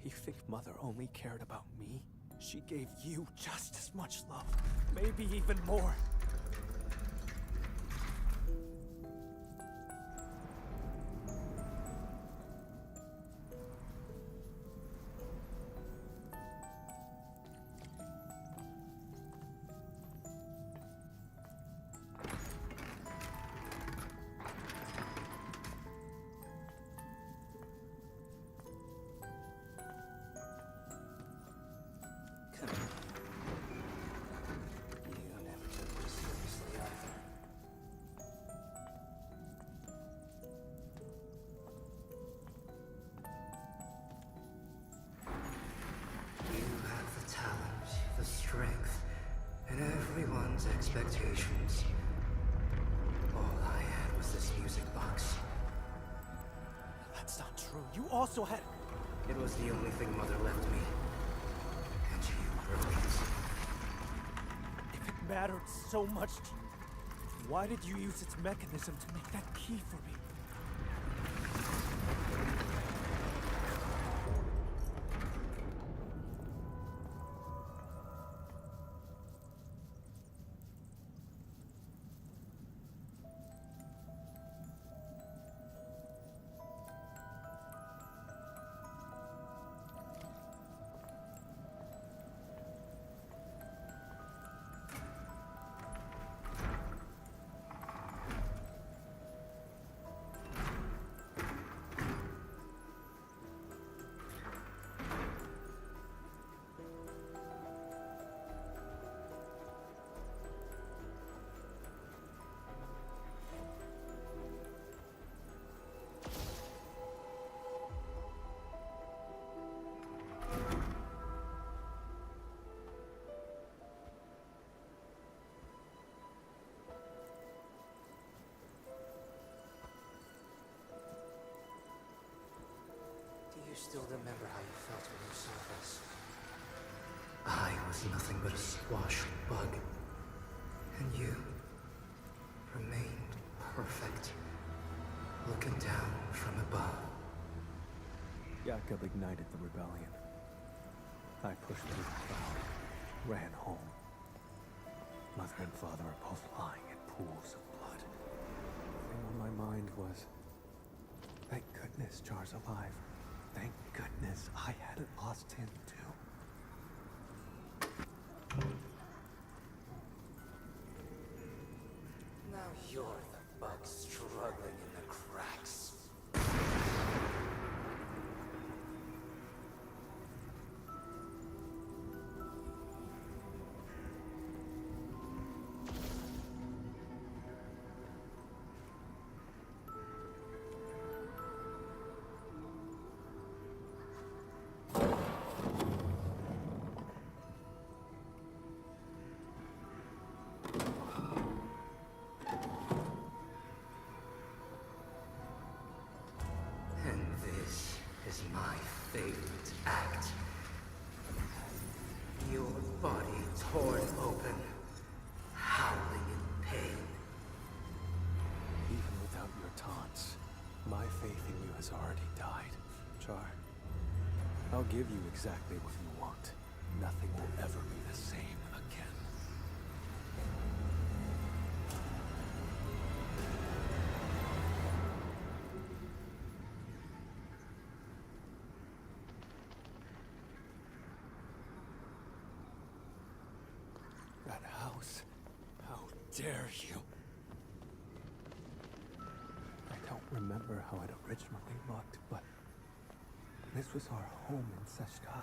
You think Mother only cared about me? She gave you just as much love, maybe even more. Camille. You never took me seriously either. You have the talent, the strength, and everyone's expectations. All I had was this music box. That's not true. You also had... It was the only thing Mother left me. And you broke it. If it mattered so much to you, Why did you use its mechanism to make that key for me? Do you still remember how you felt when you saw this? I was nothing but a squashed bug. And you remained perfect, looking down from above. Jakob ignited the rebellion. I pushed through the crowd, ran home. Mother and father are both lying in pools of blood. The thing on my mind was, thank goodness Char's alive. Thank goodness I hadn't lost him too. Now you're the bug struggling in the cracks. Is my favorite act. Your body torn open, howling in pain. Even without your taunts, my faith in you has already died. Char, I'll give you exactly what you want. Nothing will ever be the same again. That house. How dare you? I don't remember how it originally looked, but this was our home in Seshka.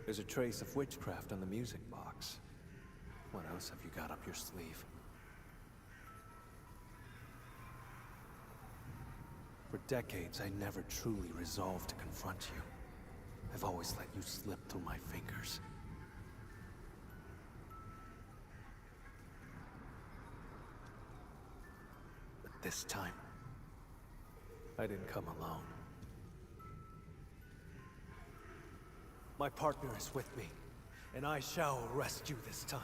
There's a trace of witchcraft on the music box. What else have you got up your sleeve? For decades, I never truly resolved to confront you. I've always let you slip through my fingers. But this time, I didn't come alone. My partner is with me, and I shall arrest you this time.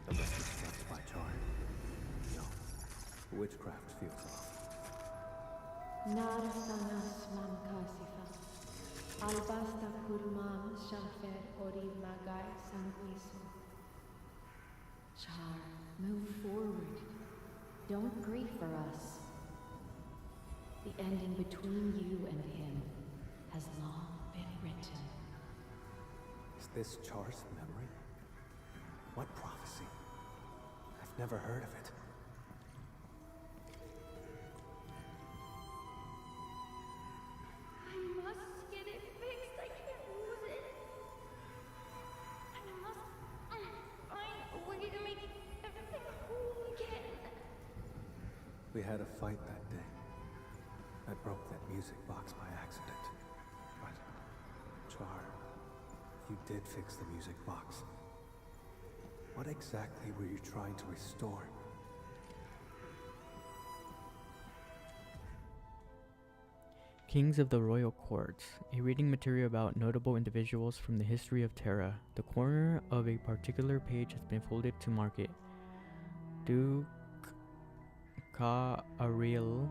The rest is left by Char. No, witchcraft feels off. Narsanas mankasifa. Albasta kurman shafer ori magai sanguiso. Char, move forward. Don't grieve for us. The ending between you and him has long been written. Is this Char's memory? What prophecy? Never heard of it. I must get it fixed. I can't lose it. I must find a way to make everything whole again. We had a fight that day. I broke that music box by accident. But, Char, you did fix the music box. What exactly were you trying to restore? Kings of the Royal Courts, a reading material about notable individuals from the history of Terra. The corner of a particular page has been folded to mark it. Duke Ka-Ariel,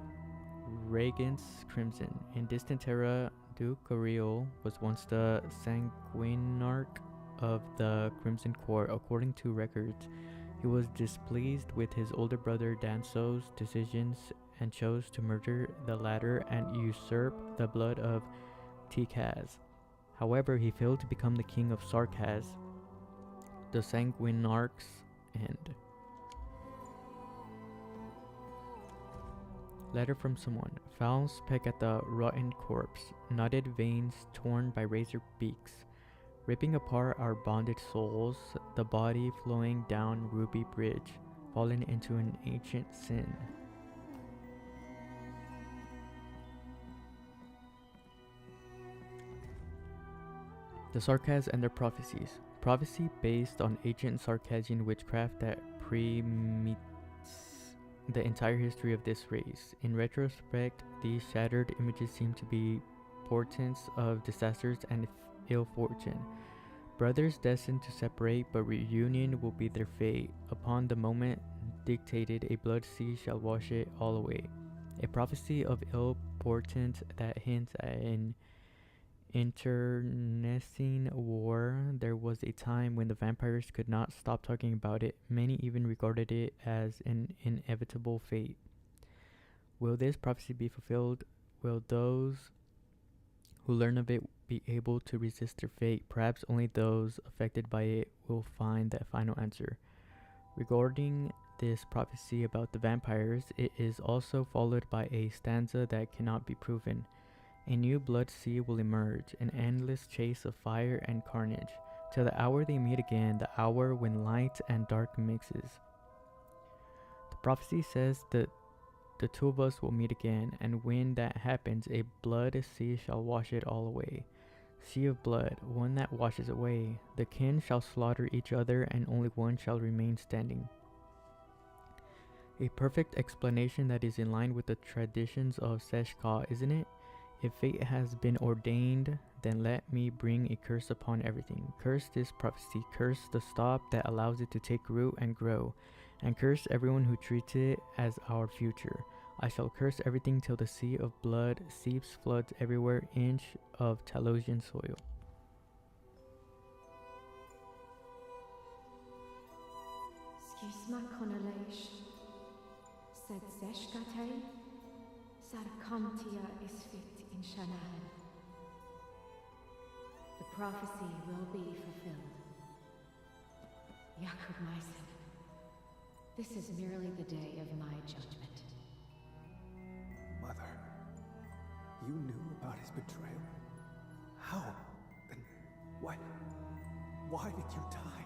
Regent's Crimson. In distant Terra, Duke Ariel was once the sanguinarch of the Crimson Court. According to records, he was displeased with his older brother Danso's decisions and chose to murder the latter and usurp the blood of Tikaz. However, he failed to become the king of Sarkaz, the sanguinarch's end. Letter from someone. Fowls peck at the rotten corpse, knotted veins torn by razor beaks, ripping apart our bonded souls, the body flowing down Ruby Bridge, fallen into an ancient sin. The Sarkaz and their prophecies. Prophecy based on ancient Sarkazian witchcraft that premeets the entire history of this race. In retrospect, these shattered images seem to be portents of disasters and ill fortune. Brothers destined to separate, but reunion will be their fate. Upon the moment dictated, a blood sea shall wash it all away. A prophecy of ill portent that hints at an internecine war. There was a time when the vampires could not stop talking about it. Many even regarded it as an inevitable fate. Will this prophecy be fulfilled? Will those who learn of it be able to resist their fate? Perhaps only those affected by it will find that final answer. Regarding this prophecy about the vampires, it is also followed by a stanza that cannot be proven. A new blood sea will emerge, an endless chase of fire and carnage, till the hour they meet again, the hour when light and dark mixes. The prophecy says that the two of us will meet again, and when that happens, a blood sea shall wash it all away. Sea of blood, one that washes away. The kin shall slaughter each other, and only one shall remain standing. A perfect explanation that is in line with the traditions of Seshka, isn't it? If fate has been ordained, then let me bring a curse upon everything. Curse this prophecy, curse the stop that allows it to take root and grow, and curse everyone who treats it as our future. I shall curse everything till the sea of blood seeps, floods everywhere inch of Talosian soil. Skisma Konaleish, said Zeshkatei, Sarkamtia is fit in Shanaan. The prophecy will be fulfilled. Yakub Myson, this is merely the day of my judgment. Mother, you knew about his betrayal. How? Then what? Why did you die?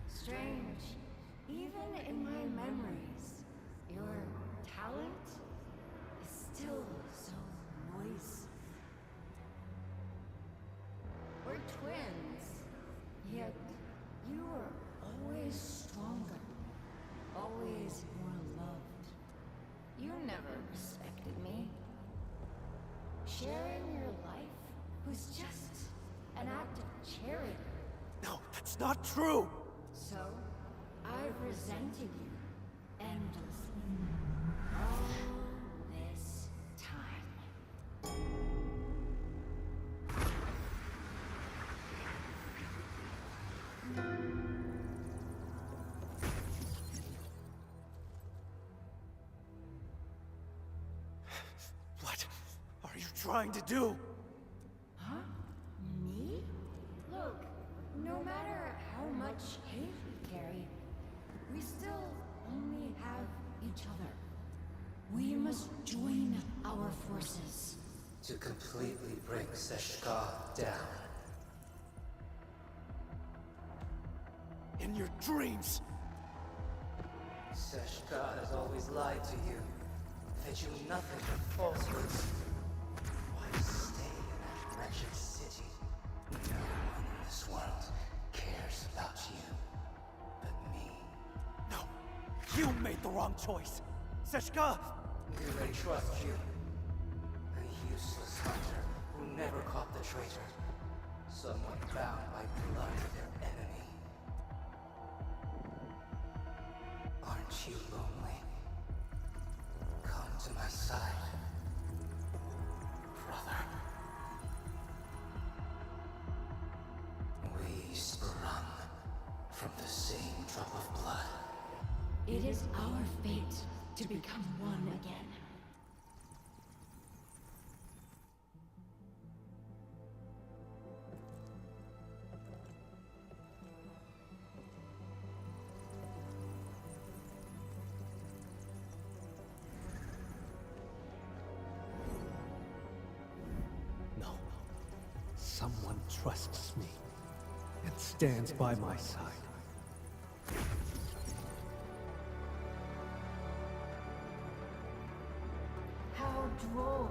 Strange. Even in my memories, your talent is still so moist. We're twins, yet you were always stronger, always more loved. You never respected me. sharing your life was just an act of charity. No, that's not true! So, I've resented you endlessly. All this time. What are you trying to do? Huh? Me? Look, no matter how much hate we carry, we still only have each other. We must join our forces. To completely bring Seshka down. In your dreams! Seshka has always lied to you. Fed you nothing but falsehoods. Why stay in that wretched city? No one in this world cares about you. But me. No! You made the wrong choice! Seshka! Do they trust you? A useless hunter who never caught the traitor. Someone bound by blood to their enemy. Aren't you lonely? Come to my side, brother. We sprung from the same drop of blood. It is our fate to become one again. No. Someone trusts me and stands by my side. How droll.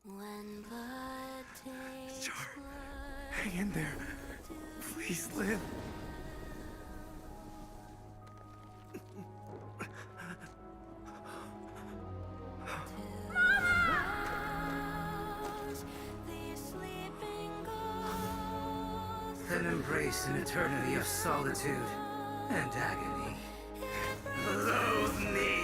When blood takes blood, Hang in there. Please live. these sleeping ghosts Then embrace an eternity of solitude and agony. Loathe me!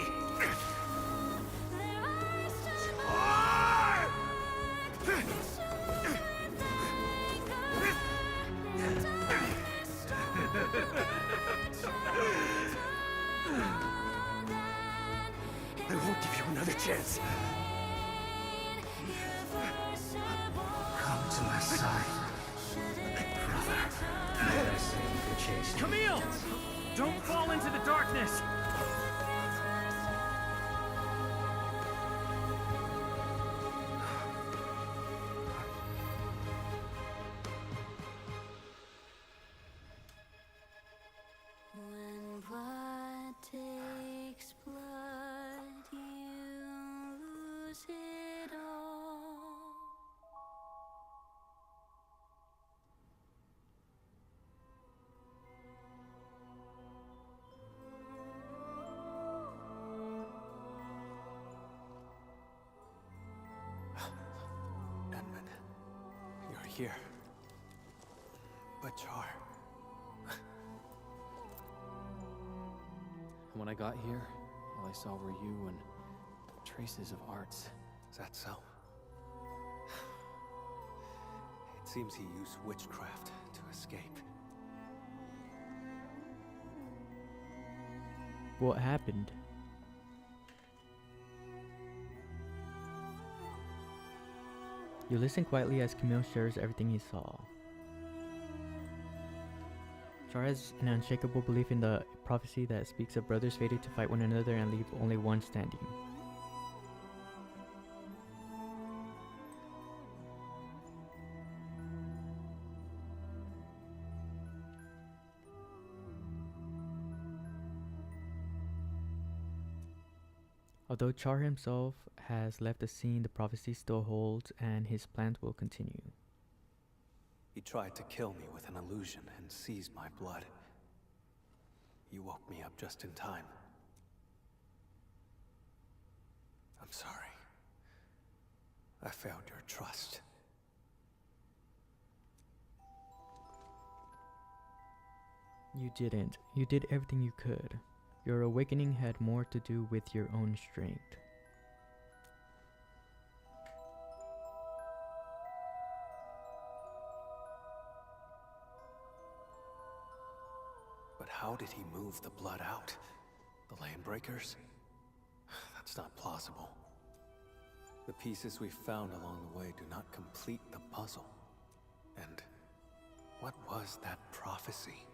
I won't give you another chance. Come to my side, brother. I say you could chase me. Camille! Don't fall into the darkness! When blood takes blood, you lose it all. Edmund, you're here. But Char... When I got here, all I saw were you and traces of Arts. Is that so? It seems he used witchcraft to escape. What happened? You listen quietly as Camille shares everything he saw. Char has an unshakable belief in the prophecy that speaks of brothers fated to fight one another and leave only one standing. Although Char himself has left the scene, the prophecy still holds and his plans will continue. He tried to kill me with an illusion and seized my blood. You woke me up just in time. I'm sorry. I failed your trust. You didn't. You did everything you could. Your awakening had more to do with your own strength. But how did he move the blood out? The lane breakers? That's not plausible. The pieces we found along the way do not complete the puzzle. And what was that prophecy?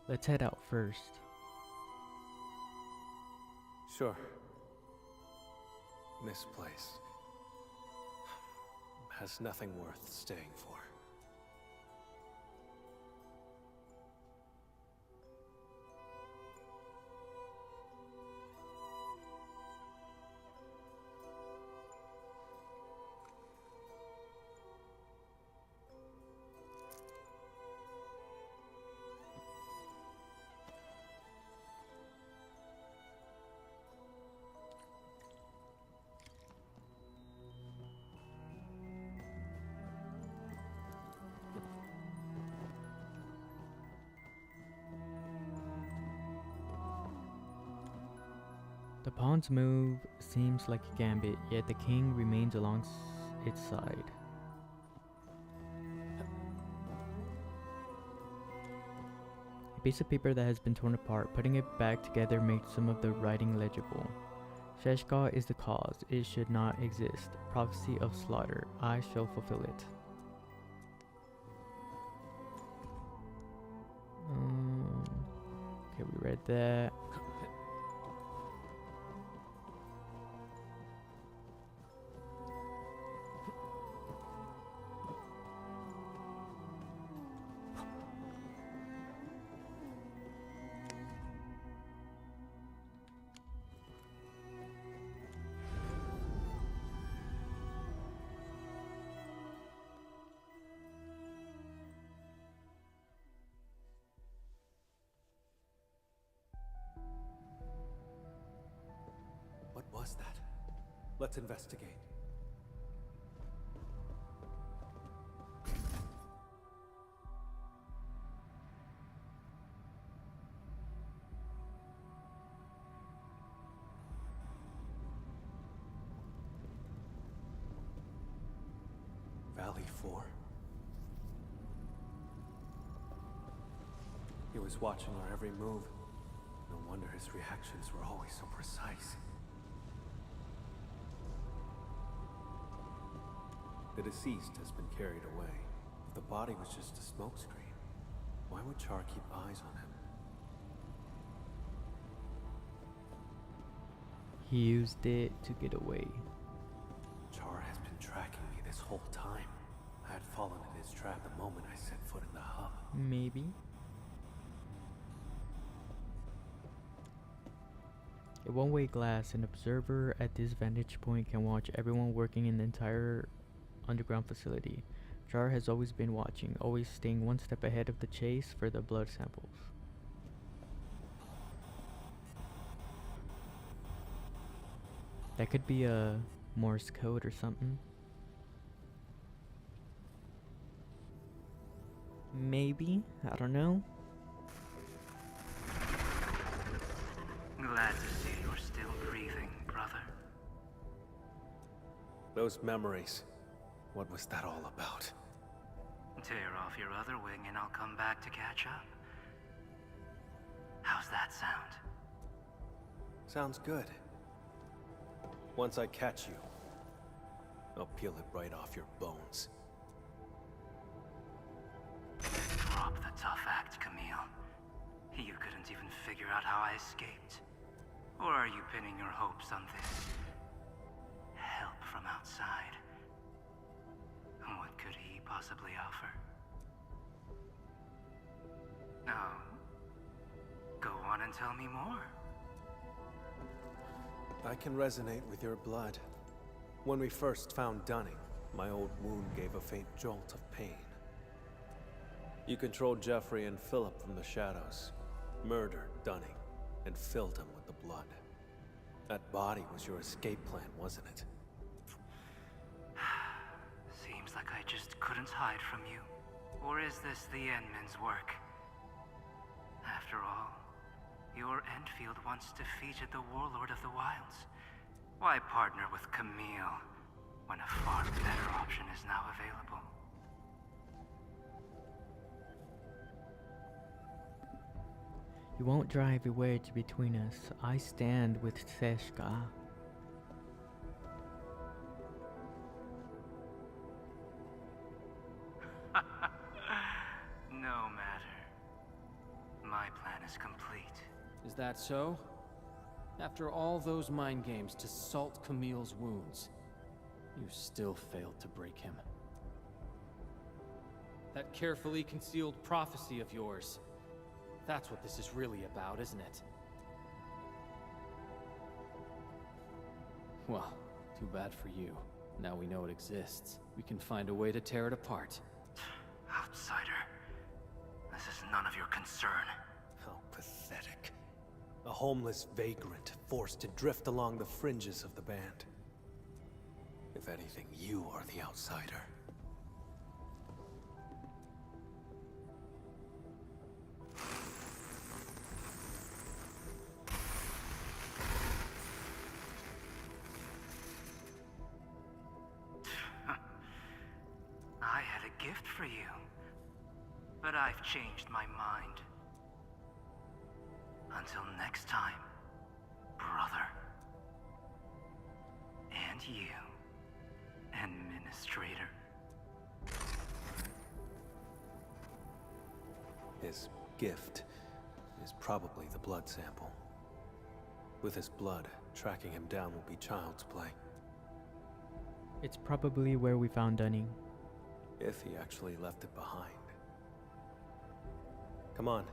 Let's head out first. Sure. This place has nothing worth staying for. The pawn's move seems like a gambit, yet the king remains along its side. A piece of paper that has been torn apart. Putting it back together makes some of the writing legible. Sheshka is the cause. It should not exist. Prophecy of slaughter. I shall fulfill it. Okay, we read that. What was that? Let's investigate. Valley 4? He was watching our every move. No wonder his reactions were always so precise. The deceased has been carried away. If the body was just a smokescreen, why would Char keep eyes on him? He used it to get away. Char has been tracking me this whole time. I had fallen in his trap the moment I set foot in the hub. Maybe. A one-way glass. An observer at this vantage point can watch everyone working in the entire underground facility. Char has always been watching, always staying one step ahead of the chase for the blood samples. That could be a Morse code or something. Maybe, I don't know. Glad to see you're still breathing, brother. Those memories. What was that all about? Tear off your other wing and I'll come back to catch up. How's that sound? Sounds good. Once I catch you, I'll peel it right off your bones. Drop the tough act, Camille. You couldn't even figure out how I escaped. Or are you pinning your hopes on this? Help from outside? What could he possibly offer? and tell me more. I can resonate with your blood. When we first found Dunning, my old wound gave a faint jolt of pain. You controlled Jeffrey and Philip from the shadows, murdered Dunning, and filled him with the blood. That body was your escape plan, wasn't it? Seems like I just couldn't hide from you. Or is this the Endmen's work? After all, your Endfield once defeated the Warlord of the Wilds. Why partner with Camille when a far better option is now available? You won't drive a wedge between us. I stand with Seshka. No matter. My plan is complete. Is that so? After all those mind games to salt Camille's wounds, you still failed to break him. That carefully concealed prophecy of yours. That's what this is really about, isn't it? Well, too bad for you. Now we know it exists. We can find a way to tear it apart. Outsider. This is none of your concern. How pathetic. A homeless vagrant forced to drift along the fringes of the band. If anything, you are the outsider. I had a gift for you, but I've changed my mind. Until next time, brother. And you, Administrator. His gift is probably the blood sample. With his blood, tracking him down will be child's play. It's probably where we found Dunning. If he actually left it behind. Come on,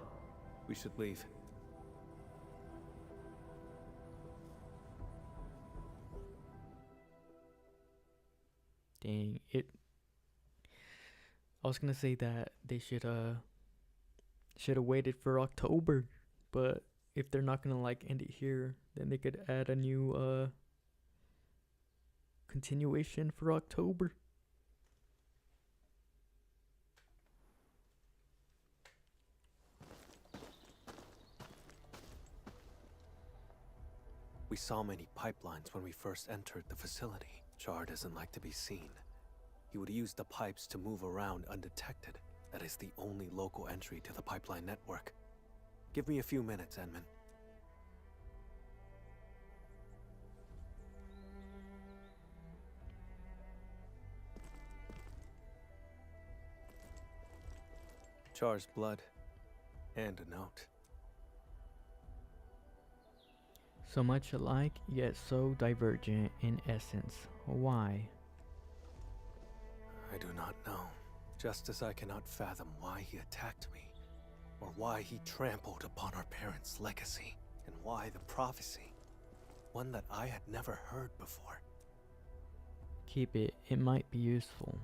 we should leave. Dang it. I was gonna say that they should have waited for October, but if they're not gonna like end it here, then they could add a new continuation for October. We saw many pipelines when we first entered the facility. Char doesn't like to be seen. He would use the pipes to move around undetected. That is the only local entry to the pipeline network. Give me a few minutes, Enman. Char's blood and a note. So much alike, yet so divergent in essence. Why? I do not know. Just as I cannot fathom why he attacked me, or why he trampled upon our parents' legacy, and why the prophecy, one that I had never heard before. Keep it, it might be useful.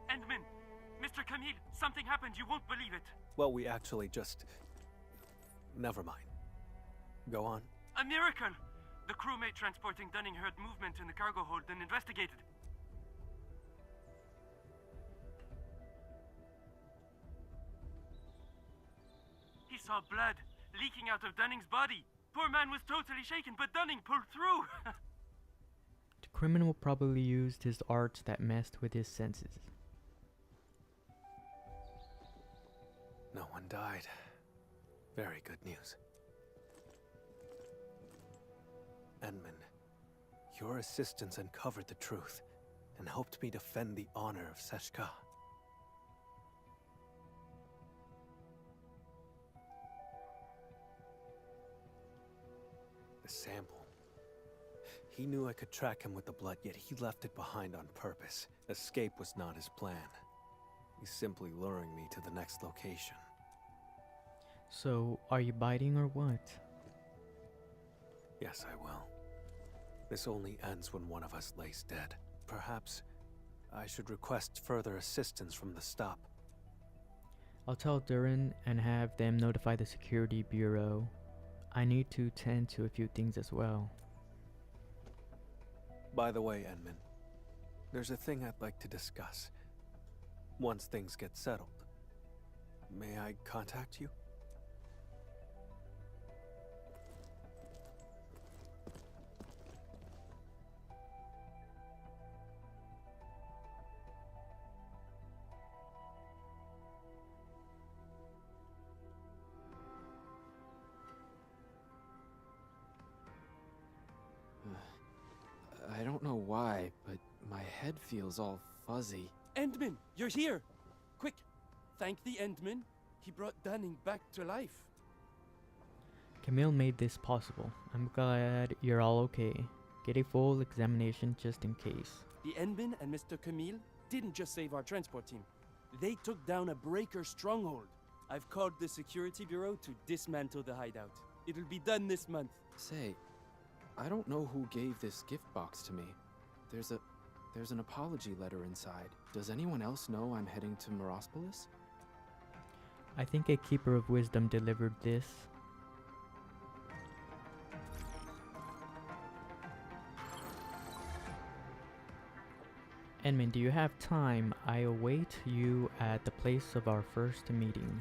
Endman! Mr. Camille, something happened, you won't believe it. Well, we actually just... Never mind. Go on. A miracle! The crewmate transporting Dunning heard movement in the cargo hold and investigated. He saw blood leaking out of Dunning's body. Poor man was totally shaken, but Dunning pulled through. The criminal probably used his arts that messed with his senses. No one died. Very good news. Enman, your assistance uncovered the truth and helped me defend the honor of Seshka. The sample. He knew I could track him with the blood, yet he left it behind on purpose. Escape was not his plan. He's simply luring me to the next location. So, are you biting or what? Yes, I will. This only ends when one of us lays dead. Perhaps I should request further assistance from the stop. I'll tell Durin and have them notify the security bureau. I need to tend to a few things as well. By the way, Enman, there's a thing I'd like to discuss. Once things get settled, may I contact you? I don't know why, but my head feels all fuzzy. Endman, you're here! Quick, thank the Endman. He brought Dunning back to life. Camille made this possible. I'm glad you're all okay. Get a full examination just in case. The Endman and Mr. Camille didn't just save our transport team. They took down a breaker stronghold. I've called the security bureau to dismantle the hideout. It'll be done this month. Say, I don't know who gave this gift box to me. There's an apology letter inside. Does anyone else know I'm heading to Morospolis? I think a Keeper of Wisdom delivered this. Edmund, do you have time? I await you at the place of our first meeting.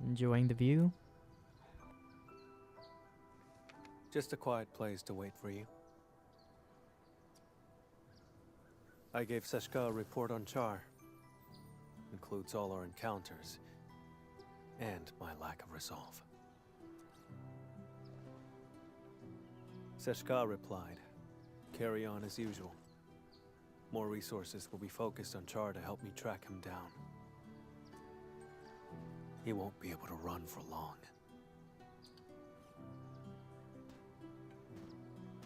Enjoying the view? Just a quiet place to wait for you. I gave Seshka a report on Char. Includes all our encounters and my lack of resolve. Seshka replied, "Carry on as usual. More resources will be focused on Char to help me track him down. He won't be able to run for long."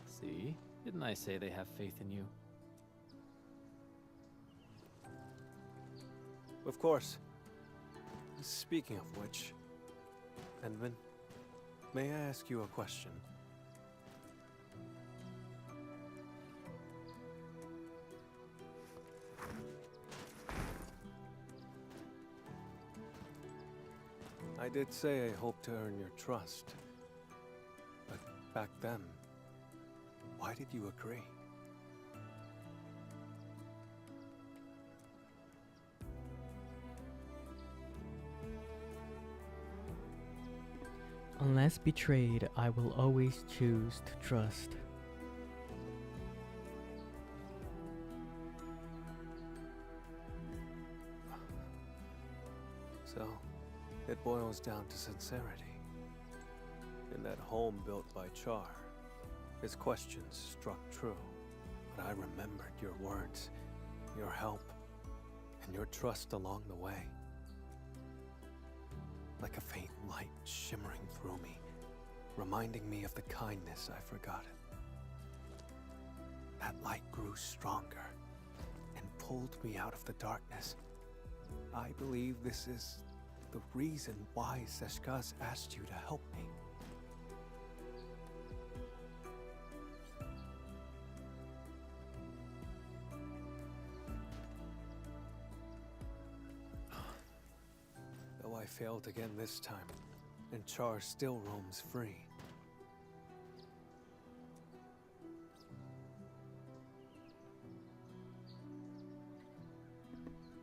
See? Didn't I say they have faith in you? Of course. Speaking of which, Enman, may I ask you a question? I did say I hoped to earn your trust, but back then, why did you agree? Unless betrayed, I will always choose to trust. So, it boils down to sincerity. In that home built by Char, his questions struck true, but I remembered your words, your help, and your trust along the way. Like a faint light shimmering through me, reminding me of the kindness I forgotten. That light grew stronger and pulled me out of the darkness. I believe this is the reason why Seshka's asked you to help me. Though I failed again this time, and Char still roams free.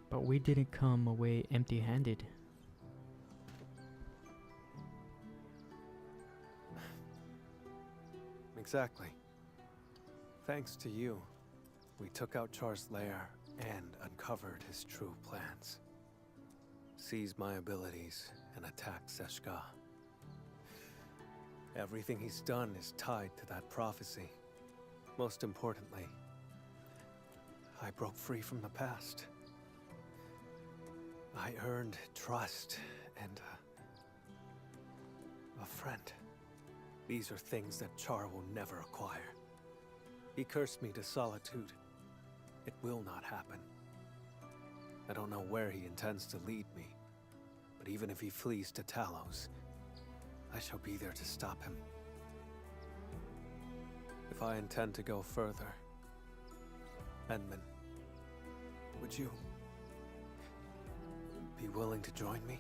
But we didn't come away empty-handed. Exactly. Thanks to you, we took out Char's lair and uncovered his true plans. Seized my abilities and attacked Seshka. Everything he's done is tied to that prophecy. Most importantly, I broke free from the past. I earned trust and a friend. These are things that Char will never acquire. He cursed me to solitude. It will not happen. I don't know where he intends to lead me, but even if he flees to Talos, I shall be there to stop him. If I intend to go further, Edmund, would you be willing to join me?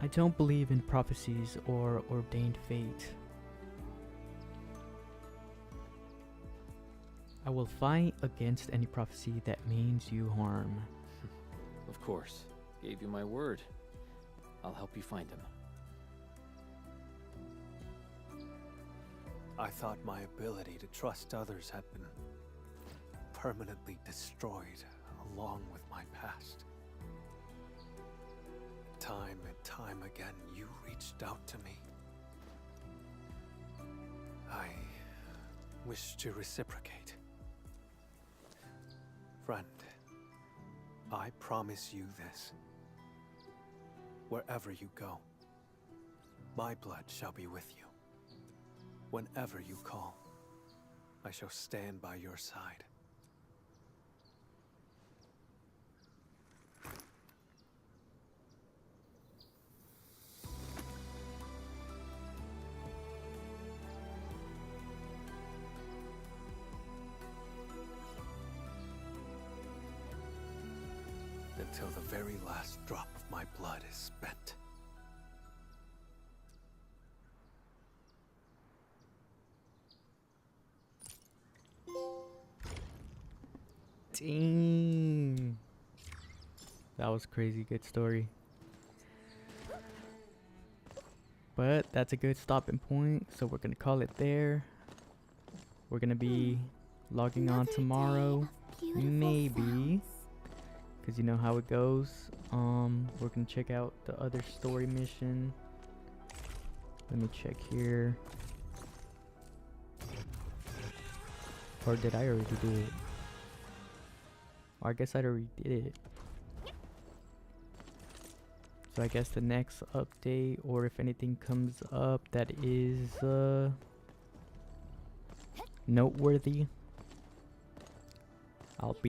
I don't believe in prophecies or ordained fate. I will fight against any prophecy that means you harm. Of course. Gave you my word. I'll help you find him. I thought my ability to trust others had been permanently destroyed along with my past. Time and time again, you reached out to me. I wish to reciprocate. Friend, I promise you this. Wherever you go, my blood shall be with you. Whenever you call, I shall stand by your side. Until the very last drop of my blood is spent. Dang. That was crazy good story. But that's a good stopping point, so we're gonna call it there. We're gonna be logging on tomorrow, maybe, because you know how it goes. We're gonna check out the other story mission. Let me check here. Or did I already do it? Or I guess I already did it. So I guess the next update, or if anything comes up that is noteworthy, I'll be